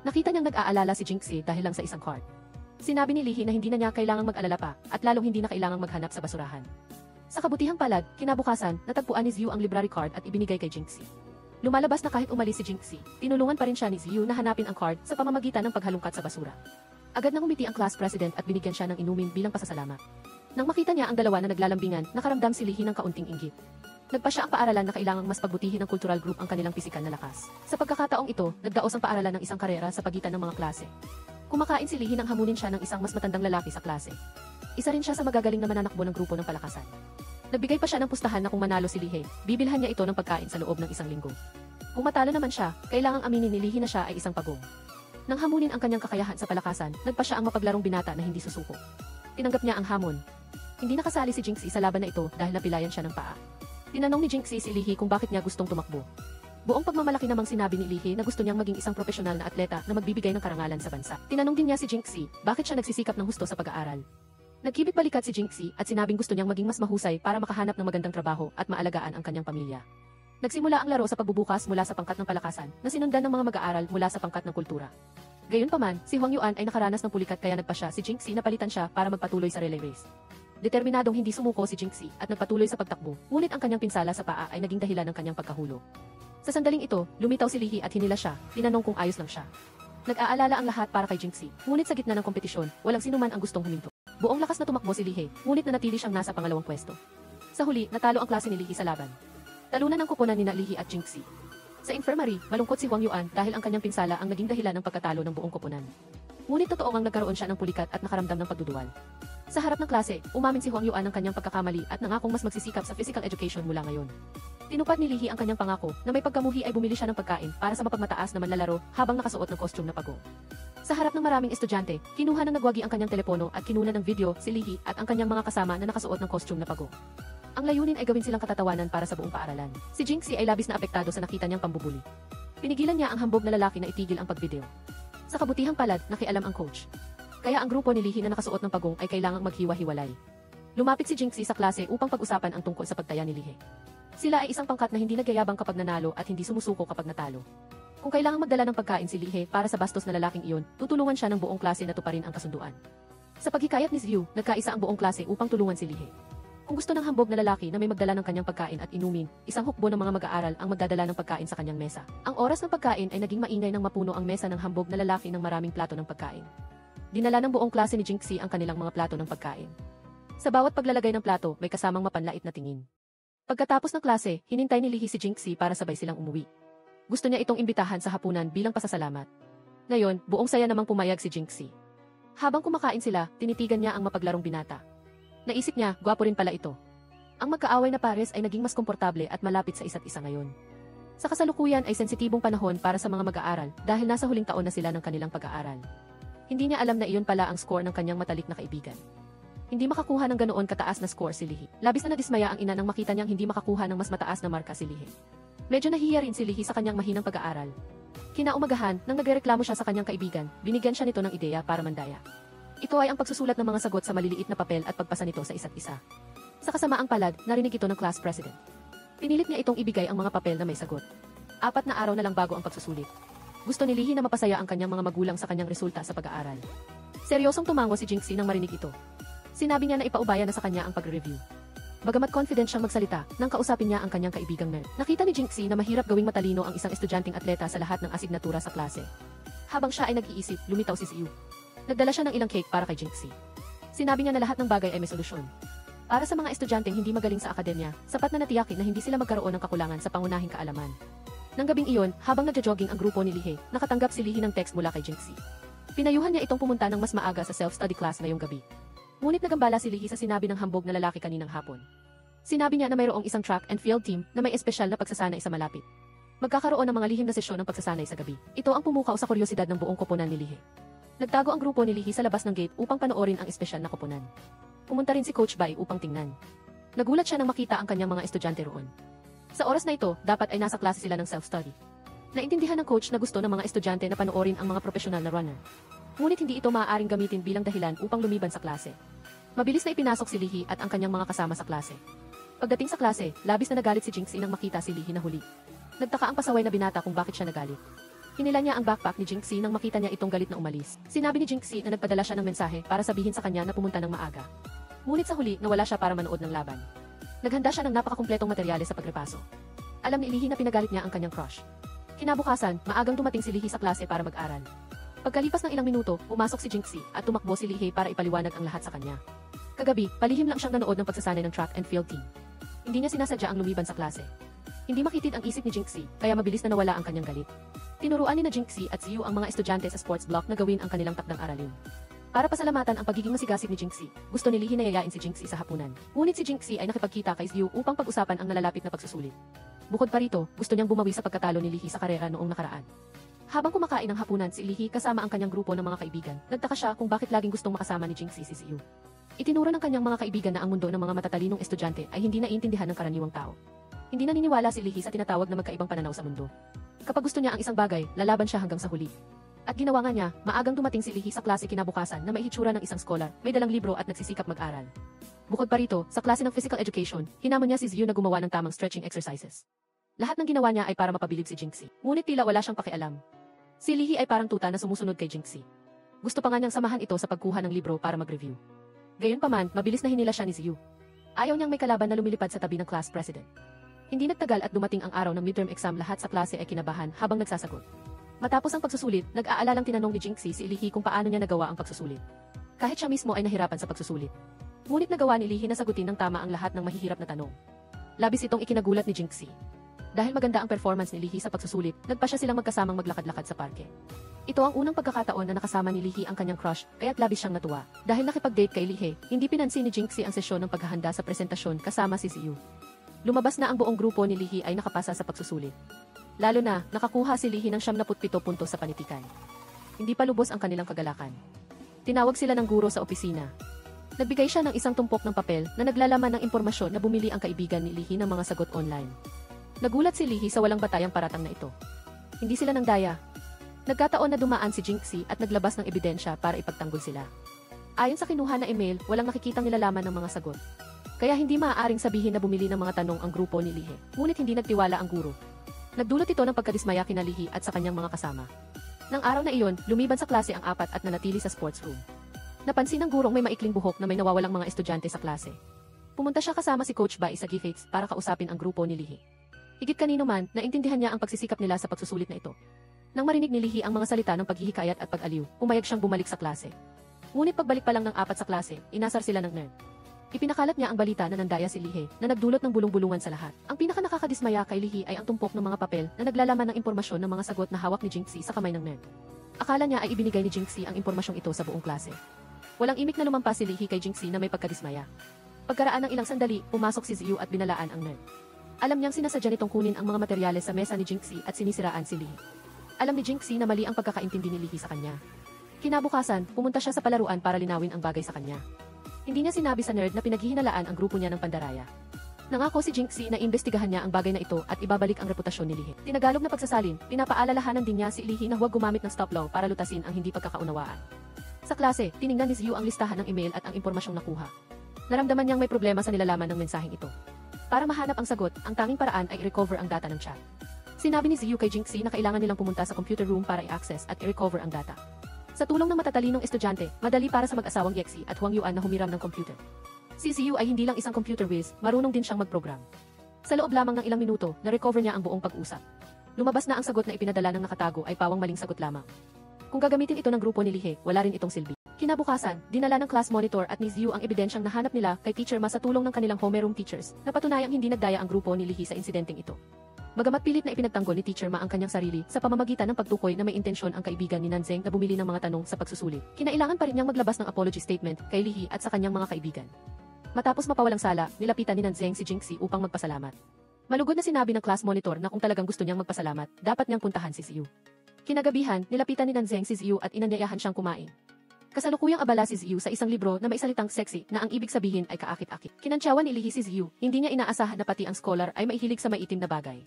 Nakita niyang nag-aalala si Jinxie dahil lang sa isang card. Sinabi ni Lihe na hindi na niya kailangang mag-alala pa at lalong hindi na kailangang maghanap sa basurahan. Sa kabutihang palad, kinabukasan, natagpuan ni Ziyu ang library card at ibinigay kay Jinxie. Lumalabas na kahit umalis si Jinxie, tinulungan pa rin siya ni Ziyu na hanapin ang card sa pamamagitan ng paghalungkat sa basura. Agad nang umiti ang class president at binigyan siya ng inumin bilang pasasalamat. Nang makita niya ang dalawa na naglalambingan, nakaramdam si Lihi ng kaunting inggit. Nagpa siya ang paaralan na kailangang mas pagbutihin ng cultural group ang kanilang pisikal na lakas. Sa pagkakataong ito, nagdaos ang paaralan ng isang karera sa pagitan ng mga klase. Kumakain si Lihi nang hamunin siya ng isang mas matandang lalaki sa klase. Isa rin siya sa magagaling na mananakbo ng grupo ng palakasan. Nagbigay pa siya ng pustahan na kung manalo si Lihi, bibilhan niya ito ng pagkain sa loob ng isang linggo. Kung matalo naman siya, kailangang aminin ni Lihi na siya ay isang pagong. Nang hamunin ang kanyang kakayahan sa palakasan, nagpa siya ang mapaglarong binata na hindi susuko. Tinanggap niya ang hamon. Hindi nakasali si Jinxie sa laban na ito dahil napilayan siya ng paa. Tinanong ni Jinxie si Lihi kung bakit niya gustong tumakbo. Buong pagmamalaki namang sinabi ni Lihi na gusto niyang maging isang profesional na atleta na magbibigay ng karangalan sa bansa. Tinanong din niya si Jinxie bakit siya nagsisikap ng husto sa pag-aaral. Nagkibit balikat si Jinxie at sinabing gusto niyang maging mas mahusay para makahanap ng magandang trabaho at maalagaan ang kanyang pamilya. Nagsimula ang laro sa pagbubukas mula sa pangkat ng palakasan na sinundan ng mga mag-aaral mula sa pangkat ng kultura. Gayunpaman, si Huang Yuan ay nakaranas ng pulikat kaya nagpa siya si Jinxie na palitan siya para magpatuloy sa relay race. Determinadong hindi sumuko si Jinxie at nagpatuloy sa pagtakbo, ngunit ang kanyang pinsala sa paa ay naging dahilan ng kanyang pagkahulog. Sa sandaling ito, lumitaw si Lihi at hinila siya, tinanong kung ayos lang siya. Nag-aalala ang lahat para kay Jinxie, ngunit sa gitna ng kompetisyon, walang sinuman ang gustong huminto. Buong lakas na tumakbo si Lihi, ngunit nanatili siyang nasa pangalawang pwesto. Sa huli, natalo ang klase ni Lihi sa laban. Talunan ng koponan nina Lihi at Jinxie. Sa infirmary, malungkot si Huang Yuan dahil ang kanyang pinsala ang naging dahilan ng pagkatalo ng buong koponan. Ngunit totoo ngang nagkaroon siya ng pulikat at nakaramdam ng pagduduwal. Sa harap ng klase, umamin si Huang Yuan ng kanyang pagkakamali at nangakong mas magsisikap sa physical education mula ngayon. Tinupad ni Lihi ang kanyang pangako na may pagkamuhi ay bumili siya ng pagkain para sa mapagmataas na manlalaro habang nakasuot ng costume na pagong. Sa harap ng maraming estudyante, kinuha ng nagwagi ang kanyang telepono at kinuna ng video si Lihi at ang kanyang mga kasama na nakasuot ng costume na pagong. Ang layunin ay gawin silang katatawanan para sa buong paaralan. Si Jinxie ay labis na apektado sa nakita niyang pambubuli. Pinigilan niya ang hambog na lalaki na itigil ang pagvideo. Sa kabutihang palad, nakialam ang coach. Kaya ang grupo ni Lihi na nakasuot ng pagong ay kailangang maghiwa-hiwalay. Lumapit si Jinxie sa klase upang pag-usapan ang tungkol sa pagtaya ni Lihi. Sila ay isang pangkat na hindi nagyayabang kapag nanalo at hindi sumusuko kapag natalo. Kung kailangang magdala ng pagkain si Lihi para sa bastos na lalaking iyon, tutulungan siya ng buong klase na tuparin ang kasunduan. Sa paghikayat ni Zhu, nagkaisa ang buong klase upang tulungan si Lihi. Kung gusto ng hambog na lalaki na may magdala ng kanyang pagkain at inumin, isang hukbo ng mga mag-aaral ang magdadala ng pagkain sa kanyang mesa. Ang oras ng pagkain ay naging maingay nang mapuno ang mesa ng hambog na lalaki ng maraming plato ng pagkain. Dinala ng buong klase ni Jinxie ang kanilang mga plato ng pagkain. Sa bawat paglalagay ng plato, may kasamang mapanlait na tingin. Pagkatapos ng klase, hinintay ni Lihi si Jinxie para sabay silang umuwi. Gusto niya itong imbitahan sa hapunan bilang pasasalamat. Ngayon, buong saya namang pumayag si Jinxie. Habang kumakain sila, tinitigan niya ang mapaglarong binata. Naisip niya, gwapo rin pala ito. Ang magkaaway na pares ay naging mas komportable at malapit sa isa't isa ngayon. Sa kasalukuyan ay sensitibong panahon para sa mga mag-aaral dahil nasa huling taon na sila ng kanilang pag-aaral. Hindi niya alam na iyon pala ang score ng kanyang matalik na kaibigan. Hindi makakuha ng ganoon kataas na score si Lihi. Labis na nadismaya ang ina nang makita niyang hindi makakuha ng mas mataas na marka si Lihi. Medyo nahihiya rin si Lihi sa kanyang mahinang pag-aaral. Kinaumagahan, nang nagrereklamo siya sa kanyang kaibigan, binigyan siya nito ng ideya para mandaya. Ito ay ang pagsusulat ng mga sagot sa maliliit na papel at pagpasa nito sa isa't isa. Sa kasamaang palad, narinig ito ng class president. Pinilit niya itong ibigay ang mga papel na may sagot. 4 na araw na lang bago ang pagsusulit. Gusto ni Lihi na mapasaya ang kanyang mga magulang sa kanyang resulta sa pag-aaral. Seryosong tumango si Jinxie nang marinig ito. Sinabi niya na ipaubaya na sa kanya ang pag-review. Bagamat confident siyang magsalita, nang kausapin niya ang kanyang kaibigang nerd. Nakita ni Jinxie na mahirap gawing matalino ang isang estudyanteng atleta sa lahat ng asignatura sa klase. Habang siya ay nag-iisip, lumitaw si Zhu. Nagdala siya ng ilang cake para kay Jinxie. Sinabi niya na lahat ng bagay ay may solusyon. Para sa mga estudyanteng hindi magaling sa akademya, sapat na natiyakin na hindi sila magkaroon ng kakulangan sa pangunahing kaalaman. Nang gabing iyon, habang nagja-jogging ang grupo ni Lihi, nakatanggap si Lihi ng text mula kay Jinxie. Pinayuhan niya itong pumunta ng mas maaga sa self-study class ngayong gabi. Ngunit nagambala si Lihi sa sinabi ng hambog na lalaki kaninang hapon. Sinabi niya na mayroong isang track and field team na may espesyal na pagsasanay sa malapit. Magkakaroon ng mga lihim na sesyon ng pagsasanay sa gabi. Ito ang pumukaw sa kuryosidad ng buong koponan ni Lihi. Nagtago ang grupo ni Lihi sa labas ng gate upang panoorin ang espesyal na koponan. Pumunta rin si Coach Bai upang tingnan. Nagulat siya nang makita ang kanyang mga estudyante roon. Sa oras na ito, dapat ay nasa klase sila ng self-study. Naintindihan ng coach na gusto ng mga estudyante na panoorin ang mga profesional na runner. Ngunit hindi ito maaaring gamitin bilang dahilan upang lumiban sa klase. Mabilis na ipinasok si Lihi at ang kanyang mga kasama sa klase. Pagdating sa klase, labis na nagalit si Jinxie nang makita si Lihi na huli. Nagtaka ang pasaway na binata kung bakit siya nagalit. Hinila niya ang backpack ni Jinxie nang makita niya itong galit na umalis. Sinabi ni Jinxie na nagpadala siya ng mensahe para sabihin sa kanya na pumunta ng maaga. Ngunit sa huli, nawala siya para manood ng laban. Naghanda siya ng napakakumpletong materyales sa pagrepaso. Alam ni Lihi na pinagalit niya ang kanyang crush. Kinabukasan, maagang dumating si Lihi sa klase para mag-aral. Pagkalipas ng ilang minuto, pumasok si Jinxie at tumakbo si Lihei para ipaliwanag ang lahat sa kanya. Kagabi, palihim lang siyang nanood ng pagsasanay ng track and field team. Hindi niya sinasadya ang lumiban sa klase. Hindi makitid ang isip ni Jinxie, kaya mabilis na nawala ang kanyang galit. Tinuruan ni na Jinxie at Ziyu ang mga estudyante sa sports block na gawin ang kanilang takdang aralin. Para pasalamatan ang pagiging masigasig ni Jinxie, gusto ni Lihei na yayain si Jinxie sa hapunan. Ngunit si Jinxie ay nakipagkita kay Ziyu upang pag-usapan ang nalalapit na pagsusulit. Bukod pa rito, gusto niyang bumawi sa pagkatalo ni Lihei sa karera noong nakaraan. Habang kumakain ng hapunan si Lihei kasama ang kanyang grupo ng mga kaibigan, nagtaka siya kung bakit laging gustong makasama ni Jinxie si Ziyu. Itinuro ng kanyang mga kaibigan na ang mundo ng mga matatalinong estudyante ay hindi naiintindihan ng karaniwang tao. Hindi naniniwala si Lihei sa tinatawag na magkaibang pananaw sa mundo. Kapag gusto niya ang isang bagay, lalaban siya hanggang sa huli. At ginawa nga niya, maagang dumating si Lihei sa klase kinabukasan na may hitsura ng isang scholar, may dalang libro at nagsisikap mag-aral. Bukod pa rito, sa klase ng physical education, hinamon niya si Ziyu na gumawa ng tamang stretching exercises. Lahat ng ginawa niya ay para mapabilib si Jinxie. Ngunit tila wala siyang pakialam. Si Lihei ay parang tuta na sumusunod kay Jinxie. Gusto pa nga niyang samahan ito sa pagkuha ng libro para mag-review. Gayunpaman, mabilis na hinila siya ni Ziyu. Ayaw niyang may kalaban na lumilipad sa tabi ng class president. Hindi nagtagal at dumating ang araw ng midterm exam, lahat sa klase ay kinabahan habang nagsasagot. Matapos ang pagsusulit, nag-aalalang tinanong ni Jinxie si Lihei kung paano niya nagawa ang pagsusulit. Kahit siya mismo ay nahirapan sa pagsusulit. Ngunit nagawa ni Lihei na sagutin ng tama ang lahat ng mahihirap na tanong. Labis itong ikinagulat ni Jinxie. Dahil maganda ang performance ni Lihei sa pagsusulit, nagpa siya silang magkasamang maglakad-lakad sa parke. Ito ang unang pagkakataon na nakasama ni Lihei ang kanyang crush, kaya't labis siyang natuwa. Dahil nakipag-date kay Lihei, hindi pinansin ni Jinxie ang sesyon ng paghahanda sa presentasyon kasama si Ziyu. Lumabas na ang buong grupo ni Lihei ay nakapasa sa pagsusulit. Lalo na, nakakuha si Lihei ng 77 puntos sa panitikan. Hindi pa lubos ang kanilang kagalakan. Tinawag sila ng guro sa opisina. Nagbigay siya ng isang tumpok ng papel na naglalaman ng impormasyon na bumili ang kaibigan ni Lihei ng mga sagot online. Nagulat si Lihei sa walang batayang paratang na ito. Hindi sila nang daya. Nagkataon na dumaan si Jinxie at naglabas ng ebidensya para ipagtanggol sila. Ayon sa kinuha na email, walang nakikitang nilalaman ng mga sagot. Kaya hindi maaaring sabihin na bumili ng mga tanong ang grupo ni Lihei. Ngunit hindi nagtiwala ang guro. Nagdulot ito ng pagkadismaya kina Lihei at sa kanyang mga kasama. Nang araw na iyon, lumiban sa klase ang apat at nanatili sa sports room. Napansin ng gurong may maikling buhok na may nawawalang mga estudyante sa klase. Pumunta siya kasama si Coach Bai sa Gifates para kausapin ang grupo ni Lihei. Higit kanino man, naintindihan niya ang pagsisikap nila sa pagsusulit na ito. Nang marinig ni Lihei ang mga salita ng paghihikayat at pag-aliw, pumayag siyang bumalik sa klase. Ngunit pagbalik pa lang ng apat sa klase, inasar sila ng nerd. Ipinakalat niya ang balita na nandaya si Lihei na nagdulot ng bulong-bulungan sa lahat. Ang pinaka-nakakadismaya kay Lihei ay ang tumpok ng mga papel na naglalaman ng impormasyon ng mga sagot na hawak ni Jinxie sa kamay ng nerd. Akala niya ay ibinigay ni Jinxie ang impormasyong ito sa buong klase. Walang imik na lumampas si Lihei kay Jinxie na may pagkadismaya. Pagkaraan ng ilang sandali, pumasok si Ziyu at binalaan ang nerd. Alam niyang sinasadya nitong kunin ang mga materyales sa mesa ni Jinxie at sinisiraan si Lihei. Alam ni Jinxie na mali ang pagkakaintindi ni Lihei sa kanya. Kinabukasan, pumunta siya sa palaruan para linawin ang bagay sa kanya. Hindi niya sinabi sa nerd na pinaghihinalaan ang grupo niya ng pandaraya. Nangako si Jinxie na imbestigahan niya ang bagay na ito at ibabalik ang reputasyon ni Lihei. Tinagalog na pagsasalin, pinapaalalahanan din niya si Lihei na huwag gumamit ng stop law para lutasin ang hindi pagkakaunawaan. Sa klase, tiningnan ni Ziyu ang listahan ng email at ang impormasyong nakuha. Naramdaman niyang may problema sa nilalaman ng mensaheng ito. Para mahanap ang sagot, ang tanging paraan ay i-recover ang data ng chat. Sinabi ni Ziyu kay Jinxie na kailangan nilang pumunta sa computer room para i-access at i-recover ang data. Sa tulong ng matatalinong estudyante, madali para sa mag-asawang Yexi at Huang Yuan na humiram ng computer. Si Ziyu ay hindi lang isang computer whiz, marunong din siyang mag-program. Sa loob lamang ng ilang minuto, na-recover niya ang buong pag-usap. Lumabas na ang sagot na ipinadala ng nakatago ay pawang maling sagot lamang. Kung gagamitin ito ng grupo ni Lihei, wala rin itong silbi. Kinabukasan, dinala ng class monitor at ni Ziyu ang ebidensyang nahanap nila kay Teacher Ma sa tulong ng kanilang homeroom teachers, na patunayang hindi nagdaya ang grupo ni Lihei sa insidenteng ito. Bagamat pilit na ipinagtanggol ni Teacher Ma ang kanyang sarili sa pamamagitan ng pagtukoy na may intensyon ang kaibigan ni Nanzeng na bumili ng mga tanong sa pagsusulit, kinailangan pa rin niyang maglabas ng apology statement kay Lihei at sa kanyang mga kaibigan. Matapos mapawalang sala, nilapitan ni Nanzeng si Jinxie upang magpasalamat. Malugod na sinabi ng class monitor na kung talagang gusto niyang magpasalamat, dapat niyang puntahan si Ziyu. Kinagabihan, nilapitan ni Nanzeng si Ziyu at inanyayahan siyang kumain. Kasalukuyang abala si Ziyu sa isang libro na may salitang sexy na ang ibig sabihin ay kaakit-akit. Kinantyawan ni Lihei si Ziyu, hindi niya inaasahan na pati ang scholar ay maihilig sa maitim na bagay.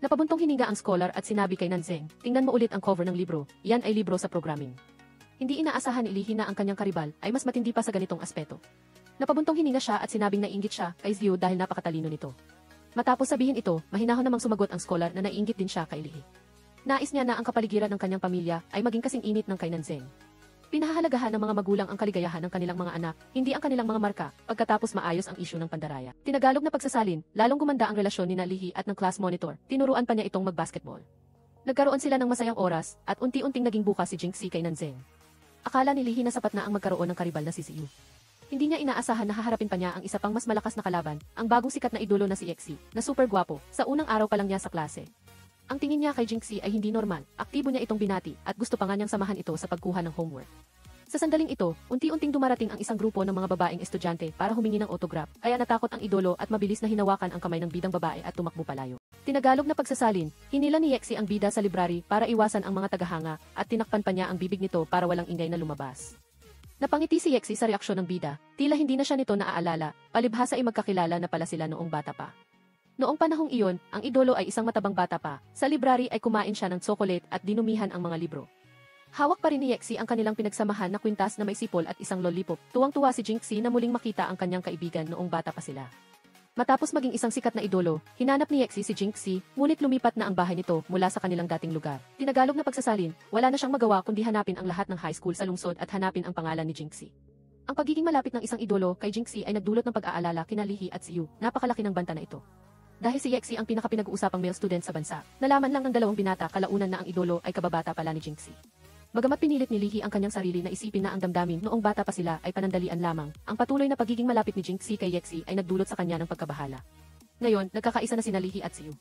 Napabuntong hininga ang scholar at sinabi kay Nanzeng, tingnan mo ulit ang cover ng libro, yan ay libro sa programming. Hindi inaasahan ni Lihei na ang kanyang karibal ay mas matindi pa sa ganitong aspeto. Napabuntong hininga siya at sinabing naiinggit siya kay Ziyu dahil napakatalino nito. Matapos sabihin ito, mahinahon namang sumagot ang scholar na naiinggit din siya kay Lihei. Nais niya na ang kapaligiran ng kanyang pamilya ay maging kasing init ng kay Nanzeng. Pinahahalagahan ng mga magulang ang kaligayahan ng kanilang mga anak, hindi ang kanilang mga marka, pagkatapos maayos ang isyu ng pandaraya. Tinagalog na pagsasalin, lalong gumanda ang relasyon ni Lihei at ng class monitor, tinuruan pa niya itong mag-basketball. Nagkaroon sila ng masayang oras, at unti-unting naging bukas si Jinxie kay Nanzeng. Akala ni Lihi na sapat na ang magkaroon ng karibal na si Ziyu. Hindi niya inaasahan na haharapin pa niya ang isa pang mas malakas na kalaban, ang bagong sikat na idolo na si Yexi, na super gwapo, sa unang araw pa lang niya sa klase. Ang tingin niya kay Jinxie ay hindi normal, aktibo niya itong binati, at gusto pa nga niyang samahan ito sa pagkuha ng homework. Sa sandaling ito, unti-unting dumarating ang isang grupo ng mga babaeng estudyante para humingi ng autograph, kaya natakot ang idolo at mabilis na hinawakan ang kamay ng bidang babae at tumakbo palayo. Tinagalog na pagsasalin, hinila ni Yexi ang bida sa library para iwasan ang mga tagahanga, at tinakpan pa niya ang bibig nito para walang ingay na lumabas. Napangiti si Yexi sa reaksyon ng bida, tila hindi na siya nito naaalala, palibhasa ay magkakilala na pala sila noong bata pa. Noong panahong iyon, ang idolo ay isang matabang bata pa, sa library ay kumain siya ng tsokolate at dinumihan ang mga libro. Hawak pa rin ni Yexi ang kanilang pinagsamahan na kwintas na may sipol at isang lollipop. Tuwang-tuwa si Jinxie na muling makita ang kanyang kaibigan noong bata pa sila. Matapos maging isang sikat na idolo, hinanap ni Yexi si Jinxie, ngunit lumipat na ang bahay nito mula sa kanilang dating lugar. Tinagalog na pagsasalin, wala na siyang magawa kundi hanapin ang lahat ng high school sa lungsod at hanapin ang pangalan ni Jinxie. Ang pagiging malapit ng isang idolo kay Jinxie ay nagdulot ng pag-aalala kina Lihi at Ziyu. Napakalaki ng banta na ito. Dahil si Yexi ang pinakapinag-uusapang male student sa bansa, nalaman lang ng dalawang binata kalaunan na ang idolo ay kababata pala ni Jinxie. Bagamat pinilit ni Lihi ang kanyang sarili na isipin na ang damdamin noong bata pa sila ay panandalian lamang, ang patuloy na pagiging malapit ni Jinxie kay Yexi ay nagdulot sa kanya ng pagkabahala. Ngayon, nagkakaisa na sina Lihi at Ziyu.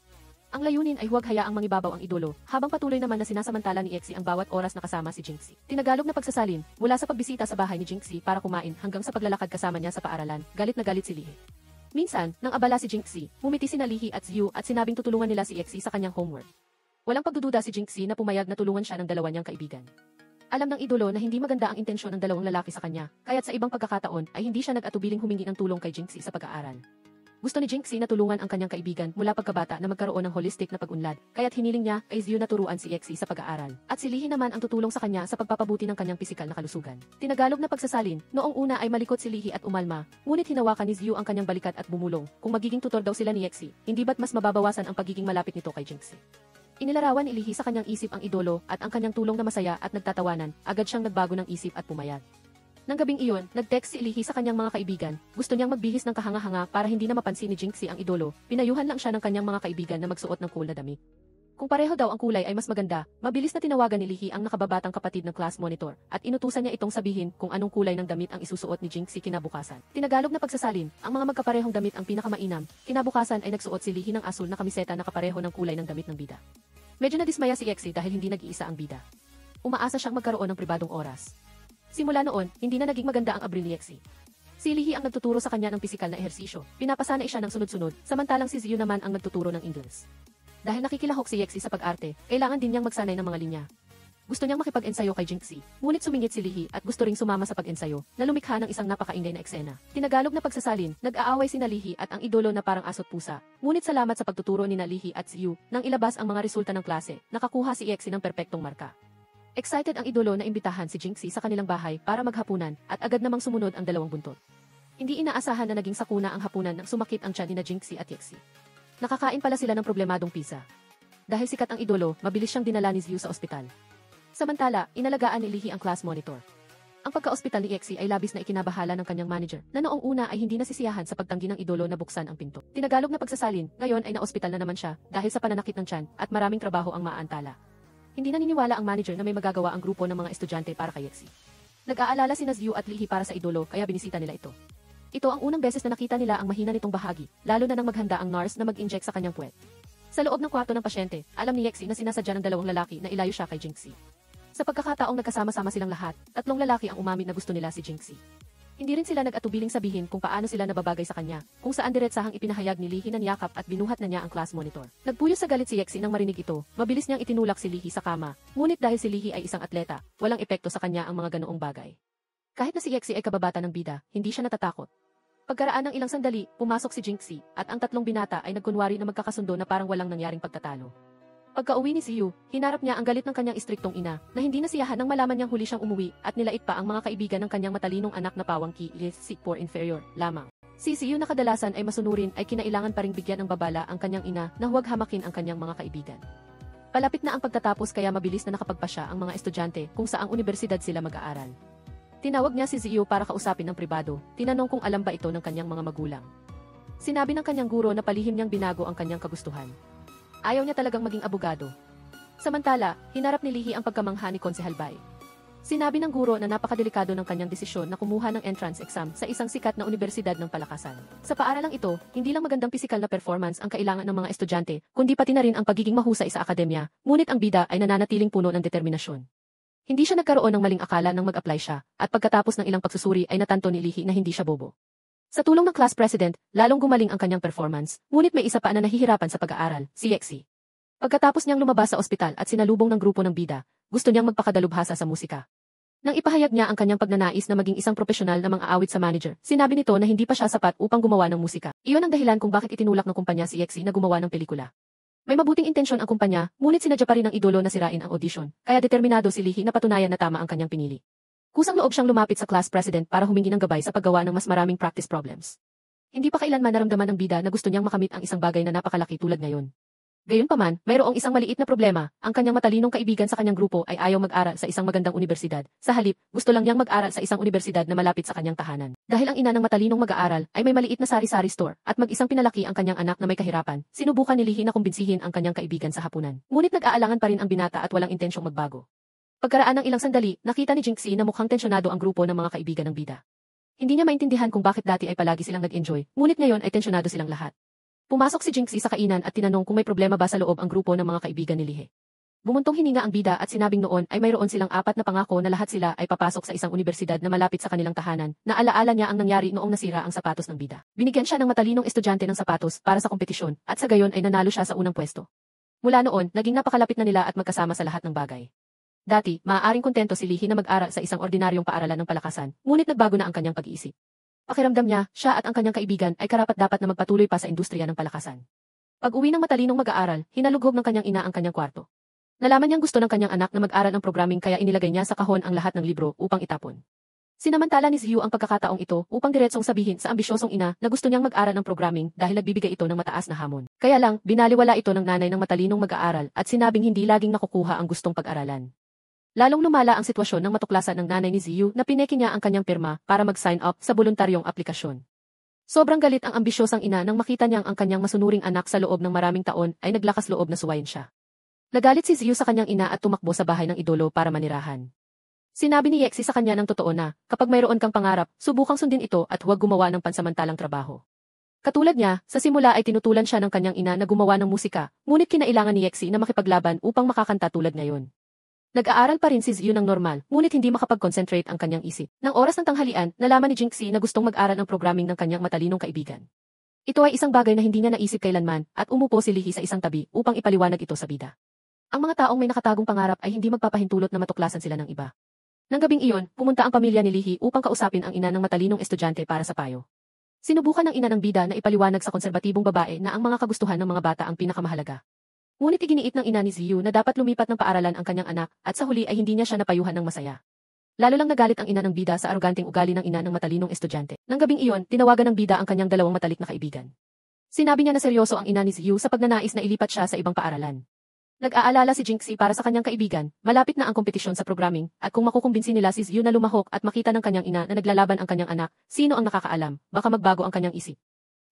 Ang layunin ay huwag hayaang mangibabaw ang idolo, habang patuloy naman na sinasamantala ni Yexi ang bawat oras na kasama si Jinxie. Tinagalog na pagsasalin, mula sa pagbisita sa bahay ni Jinxie para kumain hanggang sa paglalakad kasama niya sa paaralan, galit na galit si Lihi. Minsan, nang abala si Jinxie, ngumiti sina Lihi at Ziyu at sinabing tutulungan nila si Yexi sa kanyang homework. Walang pagdududa si Jinxie na pumayag na tulungan siya ng dalawa niyang kaibigan. Alam ng idolo na hindi maganda ang intensyon ng dalawang lalaki sa kanya, kaya't sa ibang pagkakataon ay hindi siya nag-atubiling humingi ng tulong kay Jinxie sa pag-aaral. Gusto ni Jinxie na tulungan ang kanyang kaibigan mula pagkabata na magkaroon ng holistic na pag-unlad, kaya't hiniling niya kay Ziyu na turuan si Yexi sa pag-aaral. At si Lihi naman ang tutulong sa kanya sa pagpapabuti ng kanyang pisikal na kalusugan. Tinagalog na pagsasalin, noong una ay malikot si Lihi at umalma, ngunit hinawakan ni Ziyu ang kanyang balikat at bumulong, kung magiging tutor daw sila ni Yexi, hindi ba't mas mababawasan ang pagiging malapit nito kay Jinxie. Inilarawan ni Lihi sa kanyang isip ang idolo at ang kanyang tulong na masaya at nagtatawanan, agad siyang nagbago ng isip at pumayag. Nang gabing iyon, nag-text si Lihi sa kanyang mga kaibigan, gusto niyang magbihis ng kahanga-hanga para hindi na mapansin ni Jinxie ang idolo, pinayuhan lang siya ng kanyang mga kaibigan na magsuot ng cool na damit. Kung pareho daw ang kulay ay mas maganda, mabilis na tinawagan ni Lihi ang nakababatang kapatid ng class monitor, at inutusan niya itong sabihin kung anong kulay ng damit ang isusuot ni Jinxie kinabukasan. Tinagalog na pagsasalin, ang mga magkaparehong damit ang pinakamainam, kinabukasan ay nagsuot si Lihi ng asul na kamiseta na kapareho ng kulay ng damit ng bida. Medyo nadismaya si Yexi dahil hindi nag-iisa ang bida. Umaasa siyang magkaroon ng pribadong oras. Simula noon, hindi na naging maganda ang abril ni Yexi. Si Lihi ang nagtuturo sa kanya ng pisikal na ehersisyo, pinapasanay siya ng sunod-sunod, samantalang si Ziyu naman ang nagtuturo ng Ingles. Dahil nakikilahok si Yexi sa pag-arte, kailangan din niyang magsanay ng mga linya. Gusto niyang makipag-ensayo kay Jinxie, ngunit sumingit si Lihi at gusto ring sumama sa pag-ensayo, na lumikha ng isang napakaingay na eksena. Tinagalog na pagsasalin, nag-aaway sina Lihi at ang idolo na parang asot pusa. Ngunit salamat sa pagtuturo ni Lihi at Ziyu, nang ilabas ang mga resulta ng klase, nakakuha si Yexi ng perpektong marka. Excited ang idolo na imbitahan si Jinxie sa kanilang bahay para maghapunan, at agad namang sumunod ang dalawang buntot. Hindi inaasahan na naging sakuna ang hapunan nang sumakit ang tiyan ni Jinxie at Yexi. Nakakain pala sila ng problemadong pizza. Dahil sikat ang idolo, mabilis siyang dinala ni Ziyu sa ospital. Samantala, inalagaan ni Lihi ang class monitor. Ang pagka-ospital ni Yexi ay labis na ikinabahala ng kanyang manager, na noong una ay hindi nasisiyahan sa pagtanggi ng idolo na buksan ang pinto. Tinagalog na pagsasalin, ngayon ay na-ospital na naman siya, dahil sa pananakit ng tiyan, at maraming trabaho ang maantala. Hindi naniniwala ang manager na may magagawa ang grupo ng mga estudyante para kay Yexi. Nag-aalala sina Ziyu at Lihi para sa idolo kaya binisita nila ito. Ito ang unang beses na nakita nila ang mahina nitong bahagi, lalo na nang maghanda ang nurse na mag-inject sa kanyang puwet. Sa loob ng kwarto ng pasyente, alam ni Yexi na sinasadya ng dalawang lalaki na ilayo siya kay Jinxie. Sa pagkakataong nagkasama-sama silang lahat, tatlong lalaki ang umamin na gusto nila si Jinxie. Hindi rin sila nag-atubiling sabihin kung paano sila nababagay sa kanya, kung saan diretsahang ipinahayag ni Lihi na niyakap at binuhat na niya ang class monitor. Nagpuyo sa galit si Yexi nang marinig ito, mabilis niyang itinulak si Lihi sa kama, ngunit dahil si Lihi ay isang atleta, walang epekto sa kanya ang mga ganoong bagay. Kahit na si Yexi ay kababata ng bida, hindi siya natatakot. Pagkaraan ng ilang sandali, pumasok si Jinxie, at ang tatlong binata ay nagkunwari na magkakasundo na parang walang nangyaring pagtatalo. Pagka-uwi ni Ziyu, hinarap niya ang galit ng kanyang istriktong ina, na hindi nasiyahan nang malaman niyang huli siyang umuwi, at nilait pa ang mga kaibigan ng kanyang matalinong anak na pawang ki, sick for inferior, lamang. Si Ziyu na kadalasan ay masunurin ay kinailangan pa ring bigyan ng babala ang kanyang ina na huwag hamakin ang kanyang mga kaibigan. Palapit na ang pagtatapos kaya mabilis na nakapagpasya ang mga estudyante kung saang universidad sila mag-aaral. Tinawag niya si Ziyu para kausapin ng pribado, tinanong kung alam ba ito ng kanyang mga magulang. Sinabi ng kanyang guro na palihim niyang binago ang kanyang kagustuhan. Ayaw niya talagang maging abogado. Samantala, hinarap ni Lihi ang pagkamangha ni Konsehal Bai. Sinabi ng guro na napakadelikado ng kanyang desisyon na kumuha ng entrance exam sa isang sikat na universidad ng palakasan. Sa paaralang ito, hindi lang magandang pisikal na performance ang kailangan ng mga estudyante, kundi pati na rin ang pagiging mahusay sa akademya, ngunit ang bida ay nananatiling puno ng determinasyon. Hindi siya nagkaroon ng maling akala nang mag-apply siya, at pagkatapos ng ilang pagsusuri ay natanto ni Lihi na hindi siya bobo. Sa tulong ng class president, lalong gumaling ang kanyang performance, ngunit may isa pa na nahihirapan sa pag-aaral, si Yexi. Pagkatapos niyang lumabas sa ospital at sinalubong ng grupo ng bida, gusto niyang magpakadalubhasa sa musika. Nang ipahayag niya ang kanyang pagnanais na maging isang profesional na mang-aawit sa manager, sinabi nito na hindi pa siya sapat upang gumawa ng musika. Iyon ang dahilan kung bakit itinulak ng kumpanya si Yexi na gumawa ng pelikula. May mabuting intensyon ang kumpanya, ngunit sinadya pa rin ng idolo na sirain ang audition, kaya determinado si Lihi na patunayan na tama ang kanyang pinili. Kusang loob siyang lumapit sa class president para humingi ng gabay sa paggawa ng mas maraming practice problems. Hindi pa kailanman naramdaman ng bida na gusto niyang makamit ang isang bagay na napakalaki tulad ngayon. Gayunpaman, mayroong isang maliit na problema, ang kanyang matalinong kaibigan sa kanyang grupo ay ayaw mag-aral sa isang magandang universidad. Sa halip, gusto lang niyang mag-aral sa isang universidad na malapit sa kanyang tahanan. Dahil ang ina ng matalinong mag-aaral ay may maliit na sari-sari store at mag-isang pinalaki ang kanyang anak na may kahirapan, sinubukan ni Lihi na kumbinsihin ang kanyang kaibigan sa hapunan. Ngunit nag-aalangan pa rin ang binata at walang intensyong magbago. Pagkaraan ng ilang sandali, nakita ni Jinxie na mukhang tensyonado ang grupo ng mga kaibigan ng bida. Hindi niya maintindihan kung bakit dati ay palagi silang nag-enjoy, ngunit ngayon ay tensyonado silang lahat. Pumasok si Jinxie sa kainan at tinanong kung may problema ba sa loob ang grupo ng mga kaibigan ni Lihe. Bumuntong hininga ang bida at sinabing noon ay mayroon silang 4 na pangako na lahat sila ay papasok sa isang universidad na malapit sa kanilang tahanan. Naalaala niya ang nangyari noong nasira ang sapatos ng bida. Binigyan siya ng matalinong estudyante ng sapatos para sa kompetisyon at sa gayon ay nanalo siya sa unang pwesto. Mula noon, naging napakalapit na nila at magkasama sa lahat ng bagay. Dati, maaaring kontento si Lihe na mag-aral sa isang ordinaryong paaralan ng palakasan, ngunit nagbago na ang kanyang pag-iisip. Pakiramdam niya, siya at ang kanyang kaibigan ay karapat-dapat na magpatuloy pa sa industriya ng palakasan. Pag-uwi ng matalinong mag-aaral, hinalugog ng kanyang ina ang kanyang kwarto. Nalaman niyang gusto ng kanyang anak na mag-aral ng programming kaya inilagay niya sa kahon ang lahat ng libro upang itapon. Sinamantala ni Ziyu ang pagkakataong ito upang diretsong sabihin sa ambisyosong ina na gusto niyang mag-aral ng programming dahil nagbibigay ito ng mataas na hamon. Kaya lang, binaliwala ito ng nanay ng matalinong mag-aaral at sinabing hindi laging nakukuha ang gustong pag-aralan. Lalong lumala ang sitwasyon ng matuklasan ng nanay ni Ziyu na pineki niya ang kanyang pirma para mag-sign up sa voluntaryong aplikasyon. Sobrang galit ang ambisyosang ina nang makita niyang ang kanyang masunuring anak sa loob ng maraming taon ay naglakas loob na suwayin siya. Nagalit si Ziyu sa kanyang ina at tumakbo sa bahay ng idolo para manirahan. Sinabi ni Yexi sa kanya ng totoo na, kapag mayroon kang pangarap, subukang sundin ito at huwag gumawa ng pansamantalang trabaho. Katulad niya, sa simula ay tinutulan siya ng kanyang ina na gumawa ng musika, ngunit kinailangan ni Yexi na makipaglaban upang makakanta tulad ngayon. Nag-aaral pa rin si Ziyu ng normal, ngunit hindi makapag-concentrate ang kanyang isip. Nang oras ng tanghalian, nalaman ni Jinxie na gustong mag-aral ng programming ng kanyang matalinong kaibigan. Ito ay isang bagay na hindi niya naisip kailanman, at umupo si Lihi sa isang tabi upang ipaliwanag ito sa bida. Ang mga taong may nakatagong pangarap ay hindi magpapahintulot na matuklasan sila ng iba. Nang gabing iyon, pumunta ang pamilya ni Lihi upang kausapin ang ina ng matalinong estudyante para sa payo. Sinubukan ng ina ng bida na ipaliwanag sa konserbatibong babae na ang mga kagustuhan ng mga bata ang pinakamahalaga. Ngunit iginiit ng ina ni Ziyu na dapat lumipat ng paaralan ang kanyang anak at sa huli ay hindi niya siya napayuhan ng masaya. Lalo lang nagalit ang ina ng bida sa aroganteng ugali ng ina ng matalinong estudyante. Nang gabing iyon, tinawagan ng bida ang kanyang dalawang matalik na kaibigan. Sinabi niya na seryoso ang ina ni Ziyu sa pagnanais na ilipat siya sa ibang paaralan. Nag-aalala si Jinxie para sa kanyang kaibigan, malapit na ang kompetisyon sa programming, at kung makukumbinsi nila si Ziyu na lumahok at makita ng kanyang ina na naglalaban ang kanyang anak, sino ang nakakaalam, baka magbago ang kanyang isip.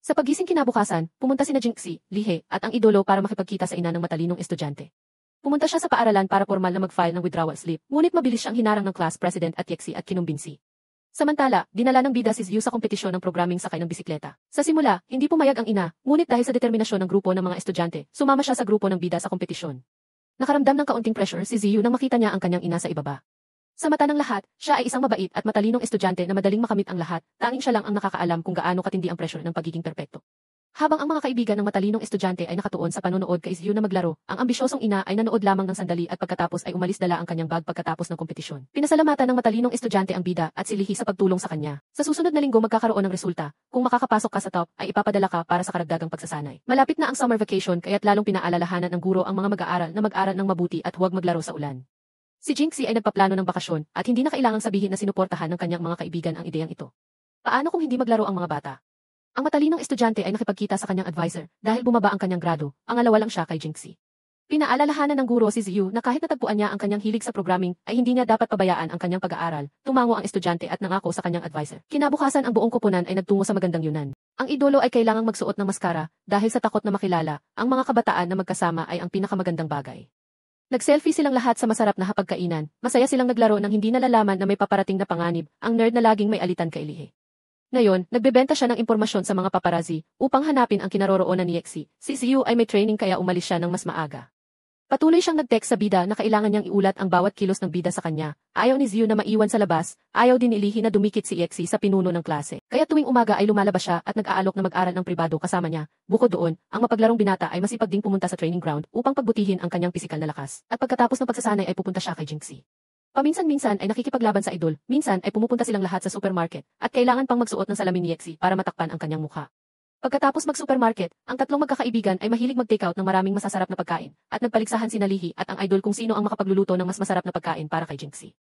Sa pagising kinabukasan, pumunta sina Jinxie, Lihe, at ang idolo para makipagkita sa ina ng matalinong estudyante. Pumunta siya sa paaralan para formal na mag-file ng withdrawal slip, ngunit mabilis siyang hinarang ng class president at Yexi at kinumbinsi. Samantala, dinala ng bida si Ziyu sa kompetisyon ng programming sakay ng bisikleta. Sa simula, hindi pumayag ang ina, ngunit dahil sa determinasyon ng grupo ng mga estudyante, sumama siya sa grupo ng bida sa kompetisyon. Nakaramdam ng kaunting pressure si Ziyu nang makita niya ang kanyang ina sa ibaba. Sa mata ng lahat, siya ay isang mabait at matalinong estudyante na madaling makamit ang lahat, tanging siya lang ang nakakaalam kung gaano katindi ang pressure ng pagiging perpekto. Habang ang mga kaibigan ng matalinong estudyante ay nakatuon sa panonood kay Ziyu na maglaro, ang ambisyosong ina ay nanood lamang ng sandali at pagkatapos ay umalis dala ang kanyang bag pagkatapos ng kompetisyon. Pinasalamatan ng matalinong estudyante ang bida at si Lihi sa pagtulong sa kanya. Sa susunod na linggo magkakaroon ng resulta. Kung makakapasok ka sa top, ay ipapadala ka para sa karagdagang pagsasanay. Malapit na ang summer vacation kaya't lalong pinaalalahanan ng guro ang mga mag-aaral na mag-aral ng mabuti at huwag maglaro sa ulan. Si Jinxie ay nagpaplano ng bakasyon at hindi na kailangang sabihin na sinuportahan ng kanyang mga kaibigan ang ideyang ito. Paano kung hindi maglaro ang mga bata? Ang matalinong estudyante ay nakipagkita sa kanyang advisor dahil bumaba ang kanyang grado, ang alawa lang siya kay Jinxie. Pinaalalahanan ng guro si Ziyu na kahit natagpuan niya ang kanyang hilig sa programming ay hindi niya dapat pabayaan ang kanyang pag-aaral. Tumango ang estudyante at nangako sa kanyang advisor. Kinabukasan ang buong koponan ay nagtungo sa magandang yunan. Ang idolo ay kailangang magsuot ng maskara dahil sa takot na makilala, ang mga kabataan na magkasama ay ang pinakamagandang bagay. Nag-selfie silang lahat sa masarap na hapagkainan, masaya silang naglaro nang hindi nalalaman na may paparating na panganib, ang nerd na laging may alitan kay Lihe. Ngayon, nagbebenta siya ng impormasyon sa mga paparazzi upang hanapin ang kinaroroonan ni Yexi. Si Ziyu ay may training kaya umalis siya ng mas maaga. Patuloy siyang nag-text sa bida na kailangan niyang iulat ang bawat kilos ng bida sa kanya. Ayaw ni Ziyu na maiwan sa labas, ayaw din ni Lihi na dumikit si Yexi sa pinuno ng klase. Kaya tuwing umaga ay lumalabas siya at nag-aalok na mag-aral ng pribado kasama niya. Bukod doon, ang mapaglarong binata ay masipag ding pumunta sa training ground upang pagbutihin ang kanyang pisikal na lakas. At pagkatapos ng pagsasanay ay pupunta siya kay Jinxie. Paminsan-minsan ay nakikipaglaban sa idol, minsan ay pumupunta silang lahat sa supermarket, at kailangan pang magsuot ng salamin ni Yexi para matakpan ang kanyang mukha. Pagkatapos mag-supermarket, ang tatlong magkakaibigan ay mahilig mag-takeout ng maraming masasarap na pagkain, at nagpaligsahan sina Lihi at ang idol kung sino ang makapagluluto ng mas masarap na pagkain para kay Jinxie.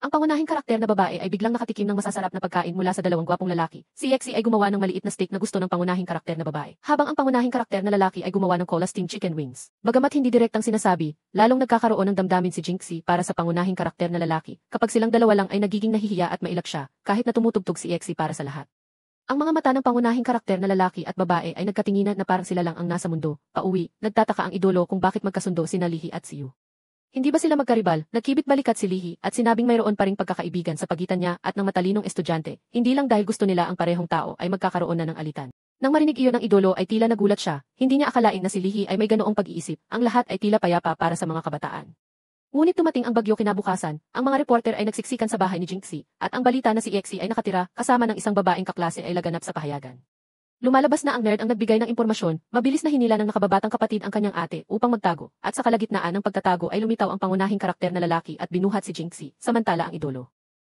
Ang pangunahing karakter na babae ay biglang nakatikim ng masasarap na pagkain mula sa dalawang gwapong lalaki. Si Yexi ay gumawa ng maliit na steak na gusto ng pangunahing karakter na babae, habang ang pangunahing karakter na lalaki ay gumawa ng cola steamed chicken wings. Bagamat hindi direktang sinasabi, lalong nagkakaroon ng damdamin si Jinxie para sa pangunahing karakter na lalaki. Kapag silang dalawa lang ay nagiging nahihiya at mailap siya, kahit na tumutugtog si Yexi para sa lahat. Ang mga mata ng pangunahing karakter na lalaki at babae ay nagkatinginan na parang sila lang ang nasa mundo. Pauwi, nagtataka ang idolo kung bakit magkasundo sina Lihi at Ziyu. Hindi ba sila magkaribal? Nagkibit balikat si Lihi at sinabing mayroon pa ring pagkakaibigan sa pagitan niya at ng matalinong estudyante, hindi lang dahil gusto nila ang parehong tao ay magkakaroon na ng alitan. Nang marinig iyon ng idolo ay tila nagulat siya, hindi niya akalain na si Lihi ay may ganoong pag-iisip, ang lahat ay tila payapa para sa mga kabataan. Ngunit dumating ang bagyo kinabukasan, ang mga reporter ay nagsiksikan sa bahay ni Jinxie, at ang balita na si Yexi ay nakatira kasama ng isang babaeng kaklase ay laganap sa pahayagan. Lumalabas na ang nerd ang nagbigay ng impormasyon, mabilis na hinila ng nakababatang kapatid ang kanyang ate upang magtago, at sa kalagitnaan ng pagtatago ay lumitaw ang pangunahing karakter na lalaki at binuhat si Jinxie, samantala ang idolo.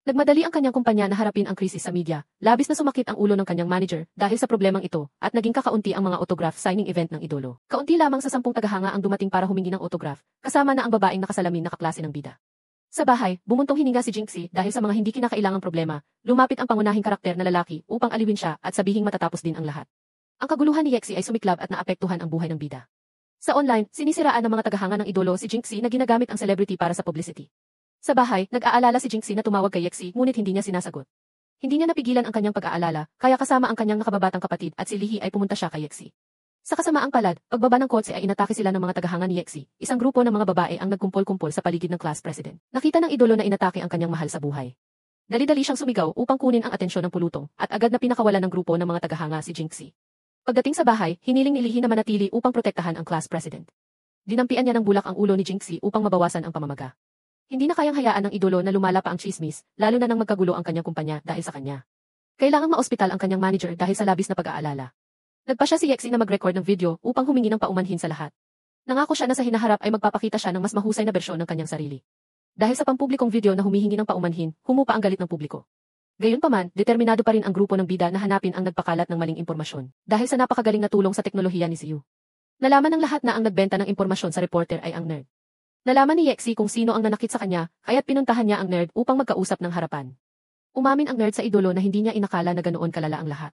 Nagmadali ang kanyang kumpanya na harapin ang krisis sa media, labis na sumakit ang ulo ng kanyang manager dahil sa problemang ito, at naging kakaunti ang mga autograph signing event ng idolo. Kaunti lamang sa 10 tagahanga ang dumating para humingi ng autograph, kasama na ang babaeng nakasalamin na kaklase ng bida. Sa bahay, bumuntong hininga si Jinxie dahil sa mga hindi kinakailangang problema, lumapit ang pangunahing karakter na lalaki upang aliwin siya at sabihing matatapos din ang lahat. Ang kaguluhan ni Yexi ay sumiklab at naapektuhan ang buhay ng bida. Sa online, sinisiraan ng mga tagahanga ng idolo si Jinxie na ginagamit ang celebrity para sa publicity. Sa bahay, nag-aalala si Jinxie na tumawag kay Yexi ngunit hindi niya sinasagot. Hindi niya napigilan ang kanyang pag-aalala, kaya kasama ang kanyang nakababatang kapatid at si Lihi ay pumunta siya kay Yexi. Sa kasamaang palad, pagbaba ng kotse ay inatake sila ng mga tagahanga ni Yexi. Isang grupo ng mga babae ang nagkumpol-kumpol sa paligid ng class president. Nakita ng idolo na inatake ang kanyang mahal sa buhay. Dali-dali siyang sumigaw upang kunin ang atensyon ng pulutong, at agad na pinakawalan ng grupo ng mga tagahanga si Jinxie. Pagdating sa bahay, hiniling ni Lihi na manatili upang protektahan ang class president. Dinampian niya ng bulak ang ulo ni Jinxie upang mabawasan ang pamamaga. Hindi na kayang hayaan ng idolo na lumala pa ang chismis, lalo na nang magkagulo ang kanyang kumpanya dahil sa kanya. Kailangang maospital ang kanyang manager dahil sa labis na pag-aalala. Nagpa siya si Yexi na mag-record ng video upang humingi ng paumanhin sa lahat. Nangako siya na sa hinaharap ay magpapakita siya ng mas mahusay na bersyon ng kanyang sarili. Dahil sa pampublikong video na humihingi ng paumanhin, humupa ang galit ng publiko. Gayunpaman, determinado pa rin ang grupo ng bida na hanapin ang nagpakalat ng maling impormasyon. Dahil sa napakagaling na tulong sa teknolohiya ni Ziyu. Nalaman ng lahat na ang nagbenta ng impormasyon sa reporter ay ang nerd. Nalaman ni Yexi kung sino ang nanakit sa kanya, kaya't pinuntahan niya ang nerd upang magkausap ng harapan. Umamin ang nerd sa idolo na hindi niya inakala na ganoon kalala ang lahat.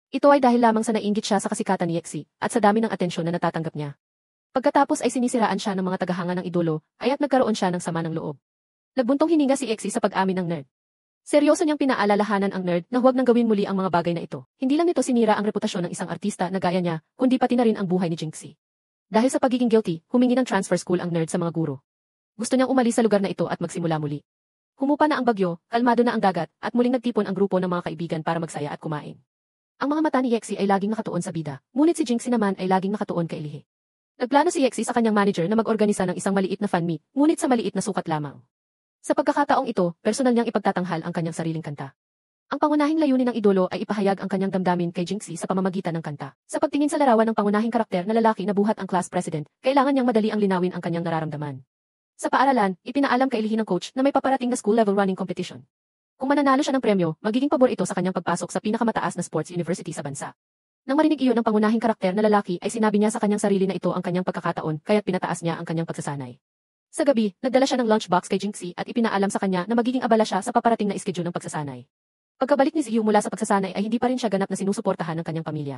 Ito ay dahil lamang sa nainggit siya sa kasikatan ni Yexi at sa dami ng atensyon na natatanggap niya. Pagkatapos ay sinisiraan siya ng mga tagahanga ng idolo, kaya't nagkaroon siya ng sama ng loob. Nagbuntong hininga si Yexi sa pag-amin ng nerd. Seryoso niyang pinaalalahanan ang nerd na huwag nang gawin muli ang mga bagay na ito. Hindi lang nito sinira ang reputasyon ng isang artista na gaya niya, kundi pati na rin ang buhay ni Jinxie. Dahil sa pagiging guilty, humingi ng transfer school ang nerd sa mga guro. Gusto niyang umalis sa lugar na ito at magsimula muli. Humupa na ang bagyo, kalmado na ang dagat, at muling nagtipon ang grupo ng mga kaibigan para magsaya at kumain. Ang mga mata ni Yexi ay laging nakatuon sa bida, ngunit si Jinxie naman ay laging nakatuon kay Lihi. Nagplano si Yexi sa kanyang manager na mag-organisa ng isang maliit na fan meet, ngunit sa maliit na sukat lamang. Sa pagkakataong ito, personal niyang ipagtatanghal ang kanyang sariling kanta. Ang pangunahing layunin ng idolo ay ipahayag ang kanyang damdamin kay Jinxie sa pamamagitan ng kanta. Sa pagtingin sa larawan ng pangunahing karakter na lalaki na buhat ang class president, kailangan niyang madali ang linawin ang kanyang nararamdaman. Sa paaralan, ipinaalam kay Lihi ng coach na may paparating na school-level running competition. Kung mananalo siya ng premyo, magiging pabor ito sa kanyang pagpasok sa pinakamataas na sports university sa bansa. Nang marinig iyon ng pangunahing karakter na lalaki ay sinabi niya sa kanyang sarili na ito ang kanyang pagkakataon kaya't pinataas niya ang kanyang pagsasanay. Sa gabi, nagdala siya ng lunchbox kay Jinxie at ipinaalam sa kanya na magiging abala siya sa paparating na schedule ng pagsasanay. Pagkabalik ni Ziyu mula sa pagsasanay ay hindi pa rin siya ganap na sinusuportahan ng kanyang pamilya.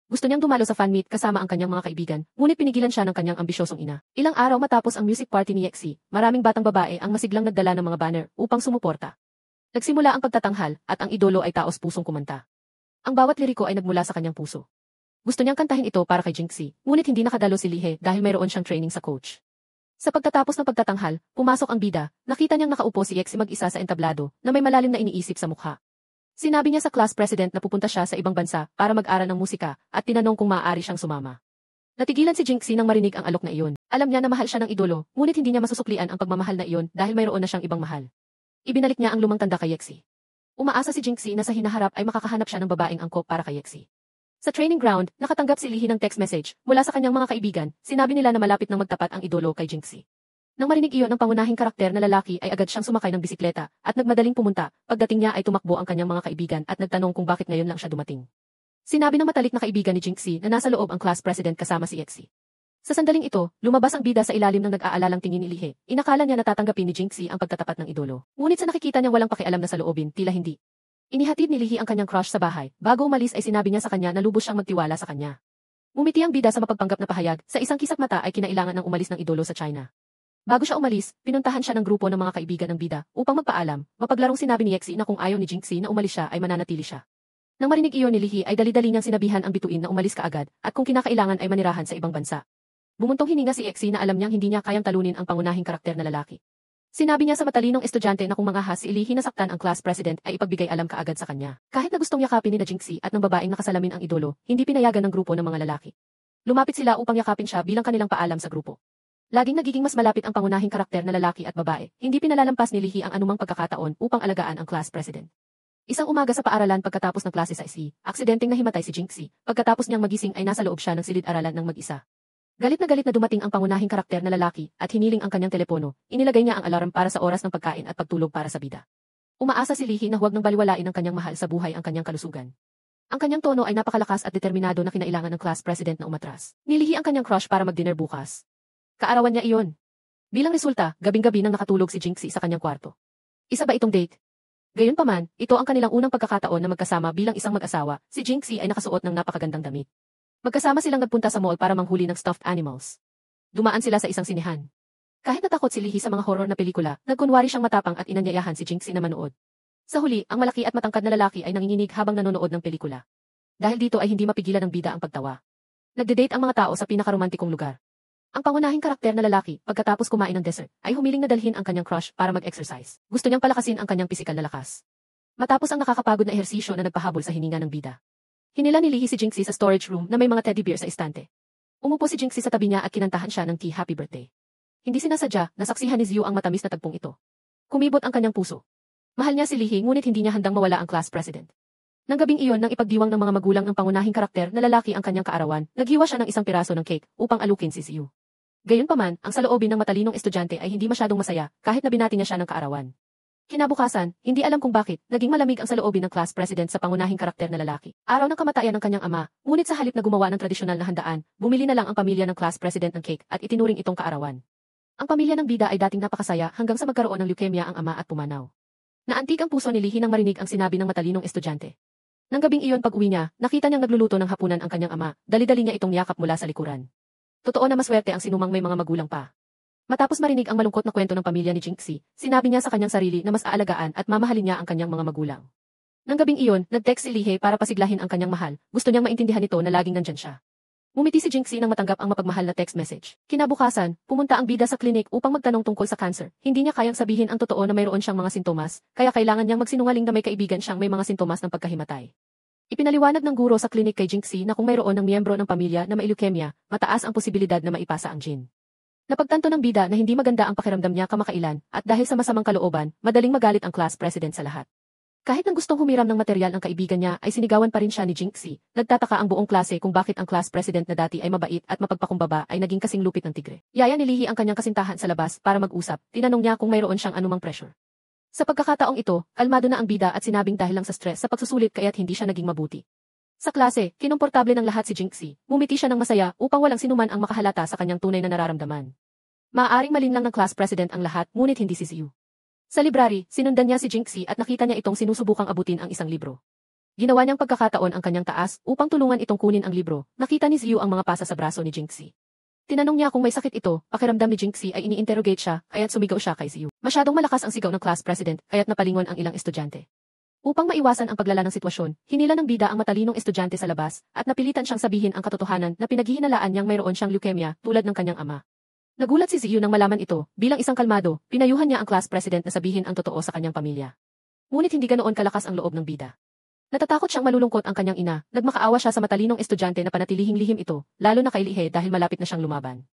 Gusto niyang dumalo sa fan meet kasama ang kanyang mga kaibigan, ngunit pinigilan siya ng kanyang ambisyosong ina. Ilang araw matapos ang music party ni Yexi, maraming batang babae ang masiglang nagdala ng mga banner upang sumuporta. Nagsimula ang pagtatanghal at ang idolo ay taos-pusong kumanta. Ang bawat liriko ay nagmula sa kanyang puso. Gusto niyang kantahin ito para kay Jinxie, ngunit hindi nakadalo si Lihe dahil mayroon siyang training sa coach. Sa pagtatapos ng pagtatanghal, pumasok ang bida, nakita niyang nakaupo si Yexi mag-isa sa entablado, na may malalim na iniisip sa mukha. Sinabi niya sa class president na pupunta siya sa ibang bansa para mag-aral ng musika at tinanong kung maaari siyang sumama. Natigilan si Jinxie nang marinig ang alok na iyon. Alam niya na mahal siya ng idolo, ngunit hindi niya masusuklian ang pagmamahal na iyon dahil mayroon na siyang ibang mahal. Ibinalik niya ang lumang tanda kay Yexi. Umaasa si Jinxie na sa hinaharap ay makakahanap siya ng babaeng angkop para kay Yexi. Sa training ground, nakatanggap si Lihi ng text message mula sa kanyang mga kaibigan. Sinabi nila na malapit nang magtapat ang idolo kay Jinxie. Nang marinig iyon ang pangunahing karakter na lalaki ay agad siyang sumakay ng bisikleta at nagmadaling pumunta. Pagdating niya ay tumakbo ang kanyang mga kaibigan at nagtanong kung bakit ngayon lang siya dumating. Sinabi ng matalik na kaibigan ni Jinxie na nasa loob ang class president kasama si Yexi. Sa sandaling ito, lumabas ang bida sa ilalim ng nag-aalalang tingin ni Lihe. Inakala niya na tatanggapin ni Jinxie ang pagtatapat ng idolo. Ngunit sa nakikita niyang walang pakialam na sa loobin, tila hindi. Inihatid ni Lihi ang kanyang crush sa bahay. Bago umalis ay sinabi niya sa kanya na lubos siyang magtiwala sa kanya. Umiti ang bida sa mapagpanggap na pahayag. Sa isang kisap mata ay kinailangan ng umalis ng idolo sa China. Bago siya umalis, pinuntahan siya ng grupo ng mga kaibigan ng bida upang magpaalam. Mapaglarong sinabi ni Yexi na kung ayaw ni Jinxie na umalis siya ay mananatili siya. Nang marinig iyon ni Lihi ay dali-dali niyang sinabihan ang bituin na umalis kaagad at kung kinakailangan ay manirahan sa ibang bansa. Bumuntong hininga si Yexi na alam niyang hindi niya kayang talunin ang pangunahing karakter na lalaki. Sinabi niya sa matalinong estudyante na kung mangahas si Lihi nasaktan ang class president ay ipagbigay alam kaagad sa kanya. Kahit na gustong yakapin ni Jinxie at ng babaeng nakasalamin ang idolo, hindi pinayagan ng grupo ng mga lalaki. Lumapit sila upang yakapin siya bilang kanilang paalam sa grupo. Laging nagiging mas malapit ang pangunahing karakter na lalaki at babae. Hindi pinalalampas ni Lihi ang anumang pagkakataon upang alagaan ang class president. Isang umaga sa paaralan pagkatapos ng klase sa SE, aksidenteng nahimatay si Jinxie. Pagkatapos niyang magising ay nasa loob siya ng silid-aralan ng mag-isa. Galit na dumating ang pangunahing karakter na lalaki at hiniling ang kanyang telepono. Inilagay niya ang alarm para sa oras ng pagkain at pagtulog para sa bida. Umaasa si Lihi na huwag nang baliwalain ng kanyang mahal sa buhay ang kanyang kalusugan. Ang kanyang tono ay napakalakas at determinado na kinailangan ng class president na umatras. Nilihi ang kanyang crush para mag-dinner bukas. Kaarawan niya iyon. Bilang resulta, gabing-gabi nang nakatulog si Jinxie sa kanyang kwarto. Isa ba itong date? Gayunpaman, ito ang kanilang unang pagkakataon na magkasama bilang isang mag-asawa. Si Jinxie ay nakasuot ng napakagandang damit. Magkasama silang nagpunta sa mall para manghuli ng stuffed animals. Dumaan sila sa isang sinehan. Kahit natakot si Lihi sa mga horror na pelikula, nagkunwari siyang matapang at inanyayahan si Jinxie na manood. Sa huli, ang malaki at matangkad na lalaki ay nanginginig habang nanonood ng pelikula. Dahil dito ay hindi mapigilan ng bida ang pagtawa. Nagde-date ang mga tao sa pinakaromantikong lugar. Ang pangunahing karakter na lalaki, pagkatapos kumain ng dessert, ay humiling na dalhin ang kanyang crush para mag-exercise. Gusto niyang palakasin ang kanyang pisikal na lakas. Matapos ang nakakapagod na ehersisyo na nagpahabol sa hininga ng bida. Hinila ni Lihi si Jinxie sa storage room na may mga teddy bear sa istante. Umupo si Jinxie sa tabi niya at kinantahan siya ng happy birthday. Hindi sinasadya, nasaksihan ni Ziyu ang matamis na tagpong ito. Kumibot ang kanyang puso. Mahal niya si Lihi ngunit hindi niya handang mawala ang class president. Nang gabing iyon nang ipagdiwang ng mga magulang ang pangunahing karakter na lalaki ang kanyang kaarawan, naghiwa siya ng isang piraso ng cake upang alukin si Ziyu. Gayunpaman, ang saloobin ng matalinong estudyante ay hindi masyadong masaya kahit na binati niya siya ng kaarawan. Kinabukasan, hindi alam kung bakit, naging malamig ang saloobin ng class president sa pangunahing karakter na lalaki. Araw ng kamatayan ng kanyang ama, ngunit sa halip na gumawa ng tradisyonal na handaan, bumili na lang ang pamilya ng class president ng cake at itinuring itong kaarawan. Ang pamilya ng bida ay dating napakasaya hanggang sa magkaroon ng leukemia ang ama at pumanaw. Naantig ang puso ni Lihi nang marinig ang sinabi ng matalinong estudyante. Nang gabing iyon pag-uwi niya, nakita niyang nagluluto ng hapunan ang kanyang ama, dali-dali niya itong yakap mula sa likuran. Totoo na maswerte ang sinumang may mga magulang pa. Matapos marinig ang malungkot na kwento ng pamilya ni Jinxie, sinabi niya sa kanyang sarili na mas aalagaan at mamahalin niya ang kanyang mga magulang. Nang gabing iyon, nag-text si Lihe para pasiglahin ang kanyang mahal. Gusto niyang maintindihan ito na laging nandyan siya. Ngumiti si Jinxie nang matanggap ang mapagmahal na text message. Kinabukasan, pumunta ang bida sa klinik upang magtanong tungkol sa cancer. Hindi niya kayang sabihin ang totoo na mayroon siyang mga sintomas, kaya kailangan niyang magsinungaling na may kaibigan siyang may mga sintomas ng pagkahimatay. Ipinaliwanag ng guro sa klinik kay Jinxie na kung mayroon ng miyembro ng pamilya na may leukemia, mataas ang posibilidad na maipasa ang gene. Napagtanto ng bida na hindi maganda ang pakiramdam niya kamakailan at dahil sa masamang kalooban, madaling magalit ang class president sa lahat. Kahit nang gustong humiram ng material ang kaibigan niya ay sinigawan pa rin siya ni Jinxie. Nagtataka ang buong klase kung bakit ang class president na dati ay mabait at mapagpakumbaba ay naging kasing lupit ng tigre. Yaya ni Lihi ang kanyang kasintahan sa labas para mag-usap. Tinanong niya kung mayroon siyang anumang pressure. Sa pagkakataong ito, kalmado na ang bida at sinabing dahil lang sa stress sa pagsusulit kaya't hindi siya naging mabuti. Sa klase, kinomportable ng lahat si Jinxie. Ngumiti siya ng masaya upang walang sinuman ang makahalata sa kanyang tunay na nararamdaman. Maaaring malinlang ng class president ang lahat, ngunit hindi si Ziyu. Sa library, sinundan niya si Jinxie at nakita niya itong sinusubukang abutin ang isang libro. Ginawa niyang pagkakataon ang kanyang taas upang tulungan itong kunin ang libro. Nakita ni Ziyu ang mga pasa sa braso ni Jinxie. Tinanong niya kung may sakit ito, pakiramdam ni Jinxie ay ini-interrogate siya, kaya't sumigaw siya kay Ziyu. Masyadong malakas ang sigaw ng class president, kaya't napalingon ang ilang estudyante. Upang maiwasan ang paglala ng sitwasyon, hinila ng bida ang matalinong estudyante sa labas at napilitan siyang sabihin ang katotohanan na pinaghihinalaan niyang mayroon siyang leukemia tulad ng kanyang ama. Nagulat si Ziyu nang malaman ito, bilang isang kalmado, pinayuhan niya ang class president na sabihin ang totoo sa kanyang pamilya. Ngunit hindi ganoon kalakas ang loob ng bida. Natatakot siyang malulungkot ang kanyang ina, nagmakaawa siya sa matalinong estudyante na panatilihing lihim ito, lalo na kay Lihe dahil malapit na siyang lumaban.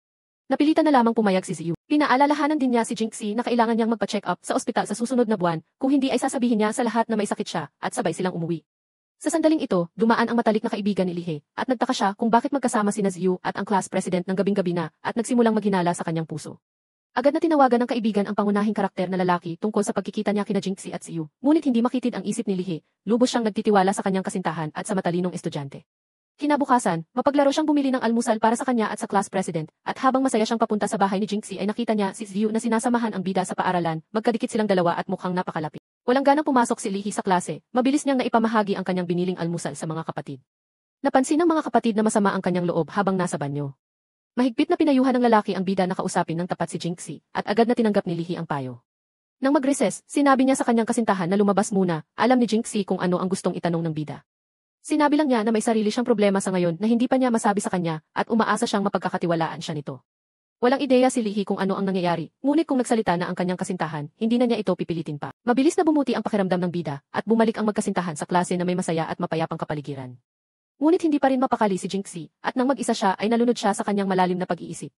Napilitan na lamang pumayag si Ziyu. Pinaalalahanan din niya si Jinxie na kailangan niyang magpa-check up sa ospital sa susunod na buwan, kung hindi ay sasabihin niya sa lahat na may sakit siya, at sabay silang umuwi. Sa sandaling ito, dumaan ang matalik na kaibigan ni Lihe, at nagtaka siya kung bakit magkasama sina Ziyu at ang class president ng gabing-gabi na, at nagsimulang maghinala sa kanyang puso. Agad na tinawagan ng kaibigan ang pangunahing karakter na lalaki tungkol sa pagkikita niya kina Jinxie at Ziyu, ngunit hindi makitid ang isip ni Lihe, lubos siyang nagtitiwala sa kanyang kasintahan at sa matalinong estudyante. Kinabukasan, mapaglaro siyang bumili ng almusal para sa kanya at sa class president, at habang masaya siyang papunta sa bahay ni Jinxie ay nakita niya si Ziyu na sinasamahan ang bida sa paaralan, magkadikit silang dalawa at mukhang napakalapit. Walang ganang pumasok si Lihe sa klase, mabilis niyang naipamahagi ang kanyang biniling almusal sa mga kapatid. Napansin ng mga kapatid na masama ang kanyang loob habang nasa banyo. Mahigpit na pinayuhan ng lalaki ang bida na kausapin ng tapat si Jinxie, at agad na tinanggap ni Lihe ang payo. Nang mag-recess, sinabi niya sa kanyang kasintahan na lumabas muna, alam ni Jinxie kung ano ang gustong itanong ng bida. Sinabi lang niya na may sarili siyang problema sa ngayon na hindi pa niya masabi sa kanya, at umaasa siyang mapagkakatiwalaan siya nito. Walang ideya si Lihe kung ano ang nangyayari, ngunit kung nagsalita na ang kanyang kasintahan, hindi na niya ito pipilitin pa. Mabilis na bumuti ang pakiramdam ng bida, at bumalik ang magkasintahan sa klase na may masaya at mapayapang kapaligiran. Ngunit hindi pa rin mapakali si Jinxie, at nang mag-isa siya ay nalunod siya sa kanyang malalim na pag-iisip.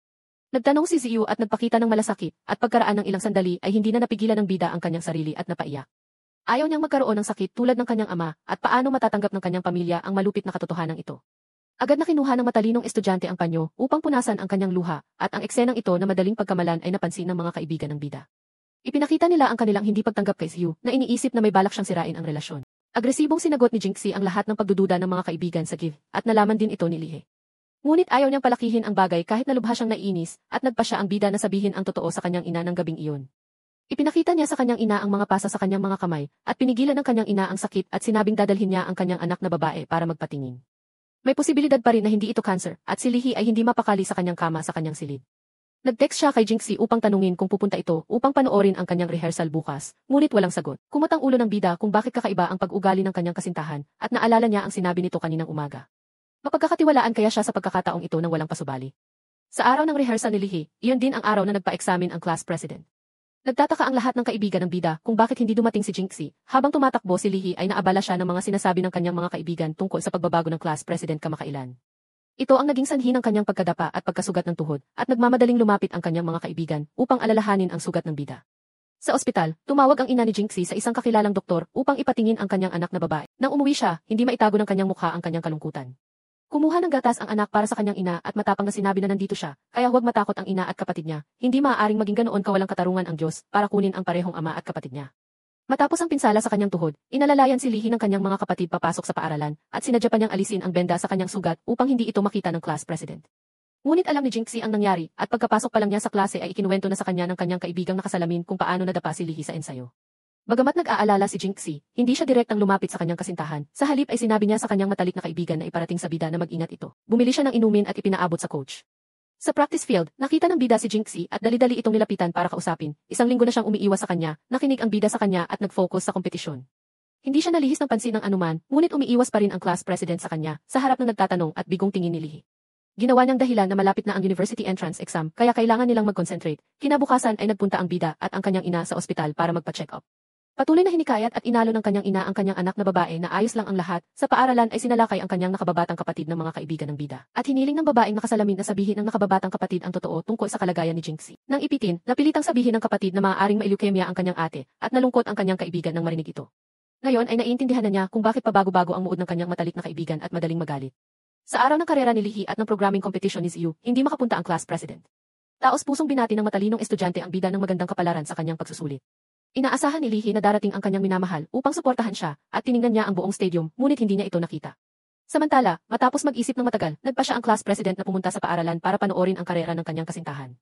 Nagtanong si Ziyu at nagpakita ng malasakit, at pagkaraan ng ilang sandali ay hindi na napigilan ng bida ang kanyang sarili at napaiyak. Ayaw niyang magkaroon ng sakit tulad ng kanyang ama, at paano matatanggap ng kanyang pamilya ang malupit na katotohanan ito. Agad na kinuha ng matalinong estudyante ang panyo upang punasan ang kanyang luha, at ang eksenang ito na madaling pagkamalan ay napansin ng mga kaibigan ng bida. Ipinakita nila ang kanilang hindi pagtanggap kay Ziyu na iniisip na may balak siyang sirain ang relasyon. Agresibong sinagot ni Jinxie ang lahat ng pagdududa ng mga kaibigan sa give, at nalaman din ito ni Lihe. Ngunit ayaw niyang palakihin ang bagay kahit na lubha siyang naiinis, at nagpa siya ang bida na sabihin ang totoo sa kanyang ina ng gabing iyon. Ipinakita niya sa kanyang ina ang mga pasa sa kanyang mga kamay, at pinigilan ng kanyang ina ang sakit at sinabing dadalhin niya ang kanyang anak na babae para magpatingin. May posibilidad pa rin na hindi ito cancer, at si Lihe ay hindi mapakali sa kanyang kama sa kanyang silid. Nag-text siya kay Jinxie upang tanungin kung pupunta ito upang panoorin ang kanyang rehearsal bukas, ngunit walang sagot. Kumutang ulo ng bida kung bakit kakaiba ang pag-ugali ng kanyang kasintahan, at naalala niya ang sinabi nito kaninang umaga. Mapagkakatiwalaan kaya siya sa pagkakataong ito nang walang pasubali. Sa araw ng rehearsal ni Lihe, iyon din ang araw na nagpa-examine ang class president. Nagtataka ang lahat ng kaibigan ng bida kung bakit hindi dumating si Jinxie. Habang tumatakbo si Lihe ay naabala siya ng mga sinasabi ng kanyang mga kaibigan tungkol sa pagbabago ng class president kamakailan. Ito ang naging sanhi ng kanyang pagkadapa at pagkasugat ng tuhod, at nagmamadaling lumapit ang kanyang mga kaibigan upang alalahanin ang sugat ng bida. Sa ospital, tumawag ang ina ni Jinxie sa isang kakilalang doktor upang ipatingin ang kanyang anak na babae. Nang umuwi siya, hindi maitago ng kanyang mukha ang kanyang kalungkutan. Kumuha ng gatas ang anak para sa kanyang ina at matapang na sinabi na nandito siya, kaya huwag matakot ang ina at kapatid niya. Hindi maaaring maging ganoon kawalang katarungan ang Diyos para kunin ang parehong ama at kapatid niya. Matapos ang pinsala sa kanyang tuhod, inalalayan si Lihe ng kanyang mga kapatid papasok sa paaralan, at sinadya pa niyang alisin ang benda sa kanyang sugat upang hindi ito makita ng class president. Ngunit alam ni Jinxie ang nangyari, at pagkapasok pa lang niya sa klase ay ikinuwento na sa kanya ng kanyang kaibigang nakasalamin kung paano nadapa si Lihe sa ensayo. Bagamat nag-aalala si Jinxie, hindi siya direktang lumapit sa kanyang kasintahan. Sa halip ay sinabi niya sa kanyang matalik na kaibigan na iparating sa bida na mag-ingat ito. Bumili siya ng inumin at ipinaabot sa coach. Sa practice field, nakita ng bida si Jinxie at dali-dali itong nilapitan para kausapin. Isang linggo na siyang umiiwas sa kanya, nakinig ang bida sa kanya at nag-focus sa kompetisyon. Hindi siya nalihis ng pansin ng anuman, ngunit umiiwas pa rin ang class president sa kanya, sa harap ng nagtatanong at bigong tingin ni Lihe. Ginawa niyang dahilan na malapit na ang university entrance exam, kaya kailangan nilang mag-concentrate. Kinabukasan ay nagpunta ang bida at ang kanyang ina sa ospital para magpa-check up. Patuloy na hinikayat at inalo ng kanyang ina ang kanyang anak na babae na ayos lang ang lahat. Sa paaralan ay sinalakay ang kanyang nakababatang kapatid ng mga kaibigan ng bida. At hiniling ng babaeng nakasalamin na sabihin ng nakababatang kapatid ang totoo tungkol sa kalagayan ni Jinxie. Nang ipitin, napilitang sabihin ng kapatid na maaaring maileukemia ang kanyang ate, at nalungkot ang kanyang kaibigan nang marinig ito. Ngayon ay naiintindihan na niya kung bakit pabago-bago ang muod ng kanyang matalik na kaibigan at madaling magalit. Sa araw ng karera ni Lihe at ng programming competition ni Ziyu, hindi makapunta ang class president. Taos pusong binati ng matalinong estudyante ang bida ng magandang kapalaran sa kanyang pagsusulit. Inaasahan ni Lihe na darating ang kanyang minamahal upang suportahan siya, at tiningnan niya ang buong stadium, ngunit hindi niya ito nakita. Samantala, matapos mag-isip ng matagal, nagpa siya ang class president na pumunta sa paaralan para panoorin ang karera ng kanyang kasintahan.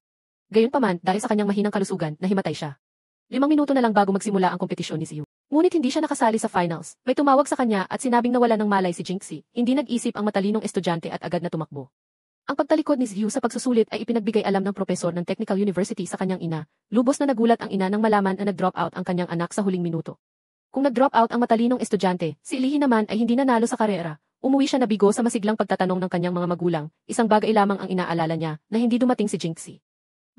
Gayunpaman, dahil sa kanyang mahinang kalusugan, nahimatay siya. 5 minuto na lang bago magsimula ang kompetisyon ni Ziyu. Ngunit hindi siya nakasali sa finals. May tumawag sa kanya at sinabing nawala ng malay si Jinxie. Hindi nag-isip ang matalinong estudyante at agad na tumakbo. Ang pagtalikod ni Ziyu sa pagsusulit ay ipinagbigay alam ng propesor ng Technical University sa kanyang ina. Lubos na nagulat ang ina nang malaman na nag-drop out ang kanyang anak sa huling minuto. Kung nag-drop out ang matalinong estudyante, si Lihe naman ay hindi nanalo sa karera. Umuwi siya nabigo sa masiglang pagtatanong ng kanyang mga magulang. Isang bagay lamang ang inaalala niya, na hindi dumating si Jinxie.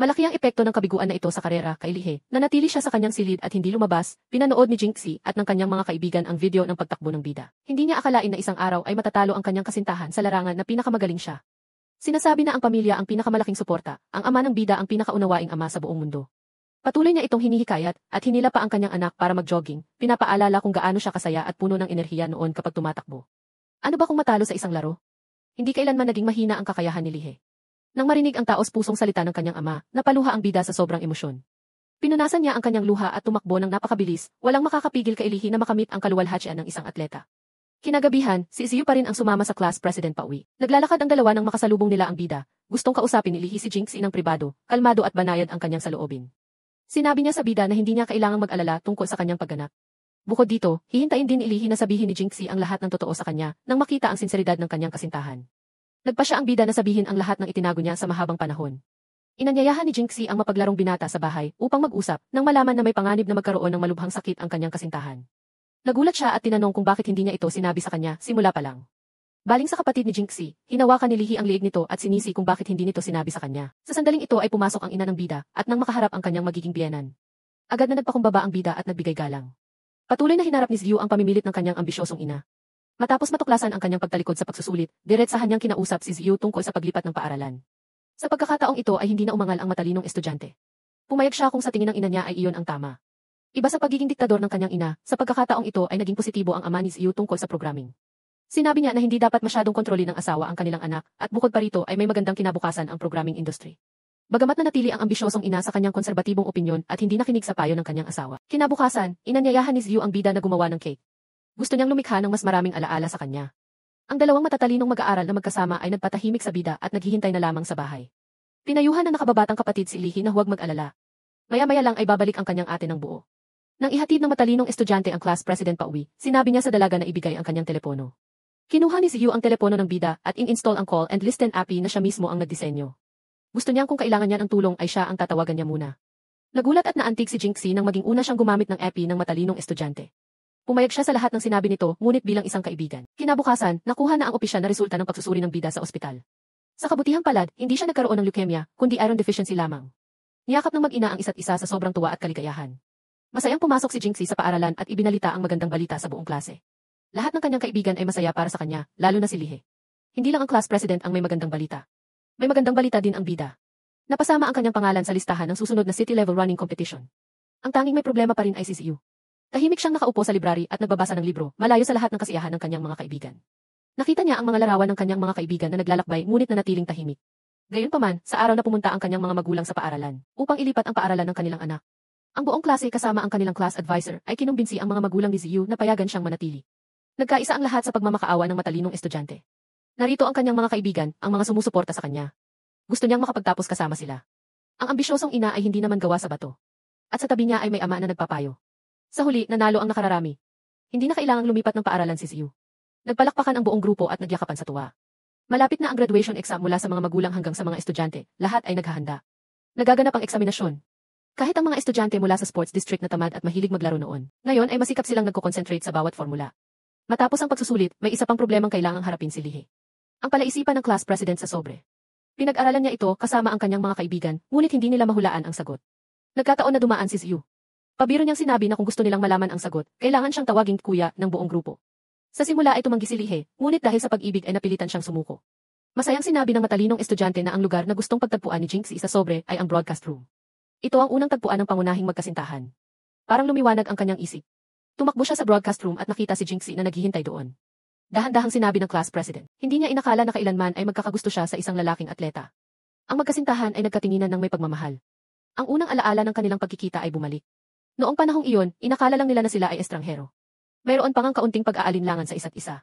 Malaki ang epekto ng kabiguan na ito sa karera kay Lihe. Nanatili siya sa kanyang silid at hindi lumabas. Pinanood ni Jinxie at ng kanyang mga kaibigan ang video ng pagtakbo ng bida. Hindi niya akalain na isang araw ay matatalo ang kanyang kasintahan sa larangan na pinakamagaling siya. Sinasabi na ang pamilya ang pinakamalaking suporta, ang ama ng bida ang pinakaunawaing ama sa buong mundo. Patuloy niya itong hinihikayat at hinila pa ang kanyang anak para mag-jogging, pinapaalala kung gaano siya kasaya at puno ng enerhiya noon kapag tumatakbo. Ano ba kung matalo sa isang laro? Hindi kailanman naging mahina ang kakayahan ni Lihe. Nang marinig ang taos-pusong salita ng kanyang ama, napaluha ang bida sa sobrang emosyon. Pinunasan niya ang kanyang luha at tumakbo ng napakabilis, walang makakapigil kay Lihe na makamit ang kaluwalhatian ng isang atleta. Kinagabihan, si Ziyu pa rin ang sumama sa class president pauwi. Naglalakad ang dalawa nang makasalubong nila ang bida. Gustong kausapin ni Lihe si Jinxie ng pribado, kalmado at banayad ang kanyang saloobin. Sinabi niya sa bida na hindi niya kailangang mag-alala tungkol sa kanyang pagganap. Bukod dito, hihintayin din ni Lihe na sabihin ni Jinxie ang lahat ng totoo sa kanya nang makita ang sinseridad ng kanyang kasintahan. Nagpa siya ang bida na sabihin ang lahat ng itinago niya sa mahabang panahon. Inanyayahan ni Jinxie ang mapaglarong binata sa bahay upang mag-usap nang malaman na may panganib na magkaroon ng malubhang sakit ang kanyang kasintahan. Nagulat siya at tinanong kung bakit hindi niya ito sinabi sa kanya simula pa lang. Baling sa kapatid ni Jinxie, hinawakan ni Lihe ang liig nito at sinisi kung bakit hindi nito sinabi sa kanya. Sa sandaling ito ay pumasok ang ina ng bida at nang makaharap ang kanyang magiging biyenan. Agad na nagpakumbaba ang bida at nagbigay galang. Patuloy na hinarap ni Ziyu ang pamimilit ng kanyang ambisyosong ina. Matapos matuklasan ang kanyang pagtalikod sa pagsusulit, diretsahan niyang kinausap si Ziyu tungkol sa paglipat ng paaralan. Sa pagkakataong ito ay hindi na umangal ang matalinong estudyante. Pumayag siya kung sa tingin ng ina niya ay iyon ang tama. Iba sa pagiging diktador ng kanyang ina, sa pagkakataong ito ay naging positibo ang ama ni Ziyu tungkol sa programming. Sinabi niya na hindi dapat masyadong kontrolin ng asawa ang kanilang anak, at bukod pa rito ay may magandang kinabukasan ang programming industry. Bagamat nanatili ang ambisyosong ina sa kanyang konserbatibong opinyon at hindi nakinig sa payo ng kanyang asawa. Kinabukasan, inanyayahan ni Ziyu ang bida na gumawa ng cake. Gusto niyang lumikha ng mas maraming alaala sa kanya. Ang dalawang matatalinong mag-aaral na magkasama ay nagpatahimik sa bida at naghihintay na lamang sa bahay. Tinayuhan ng nakababatang kapatid si Lihe na huwag mag-alala. Maya-maya lang ay babalik ang kanyang ate ng buo. Nang ihatid ng matalinong estudyante ang class president pauwi, sinabi niya sa dalaga na ibigay ang kanyang telepono. Kinuha ni Ziyu ang telepono ng bida at in-install ang call and listen app na siya mismo ang nagdisenyo. Gusto niyang kung kailangan niya ng tulong ay siya ang tatawagan niya muna. Nagulat at naantig si Jinxie nang maging una siyang gumamit ng app ng matalinong estudyante. Pumayag siya sa lahat ng sinabi nito, ngunit bilang isang kaibigan. Kinabukasan, nakuha na ang opisyal na resulta ng pagsusuri ng bida sa ospital. Sa kabutihang palad, hindi siya nagkaroon ng leukemia, kundi iron deficiency lamang. Niyakap ng mag-ina ang isa't isa sa sobrang tuwa at kaligayahan. Masayang pumasok si Jinxie sa paaralan at ibinalita ang magandang balita sa buong klase. Lahat ng kanyang kaibigan ay masaya para sa kanya, lalo na si Lihe. Hindi lang ang class president ang may magandang balita. May magandang balita din ang bida. Napasama ang kanyang pangalan sa listahan ng susunod na city-level running competition. Ang tanging may problema pa rin ay si Ziyu. Tahimik siyang nakaupo sa library at nagbabasa ng libro, malayo sa lahat ng kasiyahan ng kanyang mga kaibigan. Nakita niya ang mga larawan ng kanyang mga kaibigan na naglalakbay ngunit nanatiling tahimik. Gayunpaman, sa araw na pumunta ang kanyang mga magulang sa paaralan, upang ilipat ang paaralan ng kanilang anak. Ang buong klase kasama ang kanilang class advisor ay kinumbinsi ang mga magulang ni Ziyu na payagan siyang manatili. Nagkaisa ang lahat sa pagmamakaawa ng matalinong estudyante. Narito ang kanyang mga kaibigan, ang mga sumusuporta sa kanya. Gusto niyang makapagtapos kasama sila. Ang ambisyosong ina ay hindi naman gawa sa bato. At sa tabi niya ay may ama na nagpapayo. Sa huli, nanalo ang nakararami. Hindi na kailangang lumipat ng paaralan si Ziyu. Nagpalakpakan ang buong grupo at nagyakapan sa tuwa. Malapit na ang graduation exam mula sa mga magulang hanggang sa mga estudyante, lahat ay naghahanda. Nagaganap ang eksaminasyon. Kahit ang mga estudyante mula sa sports district na tamad at mahilig maglaro noon, ngayon ay masikap silang nagko-concentrate sa bawat formula. Matapos ang pagsusulit, may isa pang problemang kailangang harapin si Lihe. Ang palaisipan ng class president sa sobre. Pinag-aralan niya ito kasama ang kanyang mga kaibigan, ngunit hindi nila mahulaan ang sagot. Nagkataon na dumaan si Ziyu. Pabiro niyang sinabi na kung gusto nilang malaman ang sagot, kailangan siyang tawaging kuya ng buong grupo. Sa simula ay tumanggi si Lihe, ngunit dahil sa pag-ibig ay napilitan siyang sumuko. Masayang sinabi ng matalinong estudyante na ang lugar na gustong pagtagpuan ni Jinxie sa sobre ay ang broadcast room. Ito ang unang tagpuan ng pangunahing magkasintahan. Parang lumiwanag ang kanyang isip. Tumakbo siya sa broadcast room at nakita si Jinxie na naghihintay doon. Dahan-dahang sinabi ng class president. Hindi niya inakala na kailanman ay magkakagusto siya sa isang lalaking atleta. Ang magkasintahan ay nagkatinginan ng may pagmamahal. Ang unang alaala ng kanilang pagkikita ay bumalik. Noong panahong iyon, inakala lang nila na sila ay estranghero. Mayroon pang ang kaunting pag-aalinlangan sa isa't isa.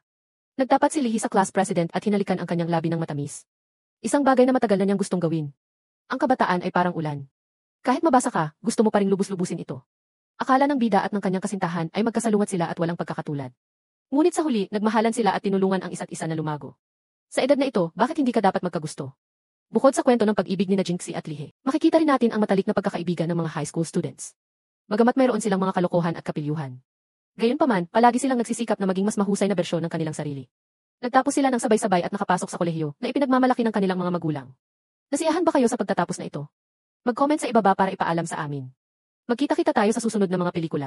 Nagtapat si Lihe sa class president at hinalikan ang kanyang labi ng matamis. Isang bagay na matagal na niyang gustong gawin. Ang kabataan ay parang ulan. Kahit mabasa ka, gusto mo pa ring lubos-lubusin ito. Akala ng bida at ng kanyang kasintahan ay magkasalungat sila at walang pagkakatulad. Ngunit sa huli, nagmahalan sila at tinulungan ang isa't isa na lumago. Sa edad na ito, bakit hindi ka dapat magkagusto? Bukod sa kwento ng pag-ibig ni na Jinxie at Lihe, makikita rin natin ang matalik na pagkakaibigan ng mga high school students. Bagamat mayroon silang mga kalokohan at kapilyuhan. Gayunpaman, palagi silang nagsisikap na maging mas mahusay na bersyon ng kanilang sarili. Nagtapos sila ng sabay-sabay at nakapasok sa kolehiyo na ipinagmamalaki ng kanilang mga magulang. Nasiyahan ba kayo sa pagtatapos na ito? Mag-comment sa ibaba para ipaalam sa amin. Magkita-kita tayo sa susunod na mga pelikula.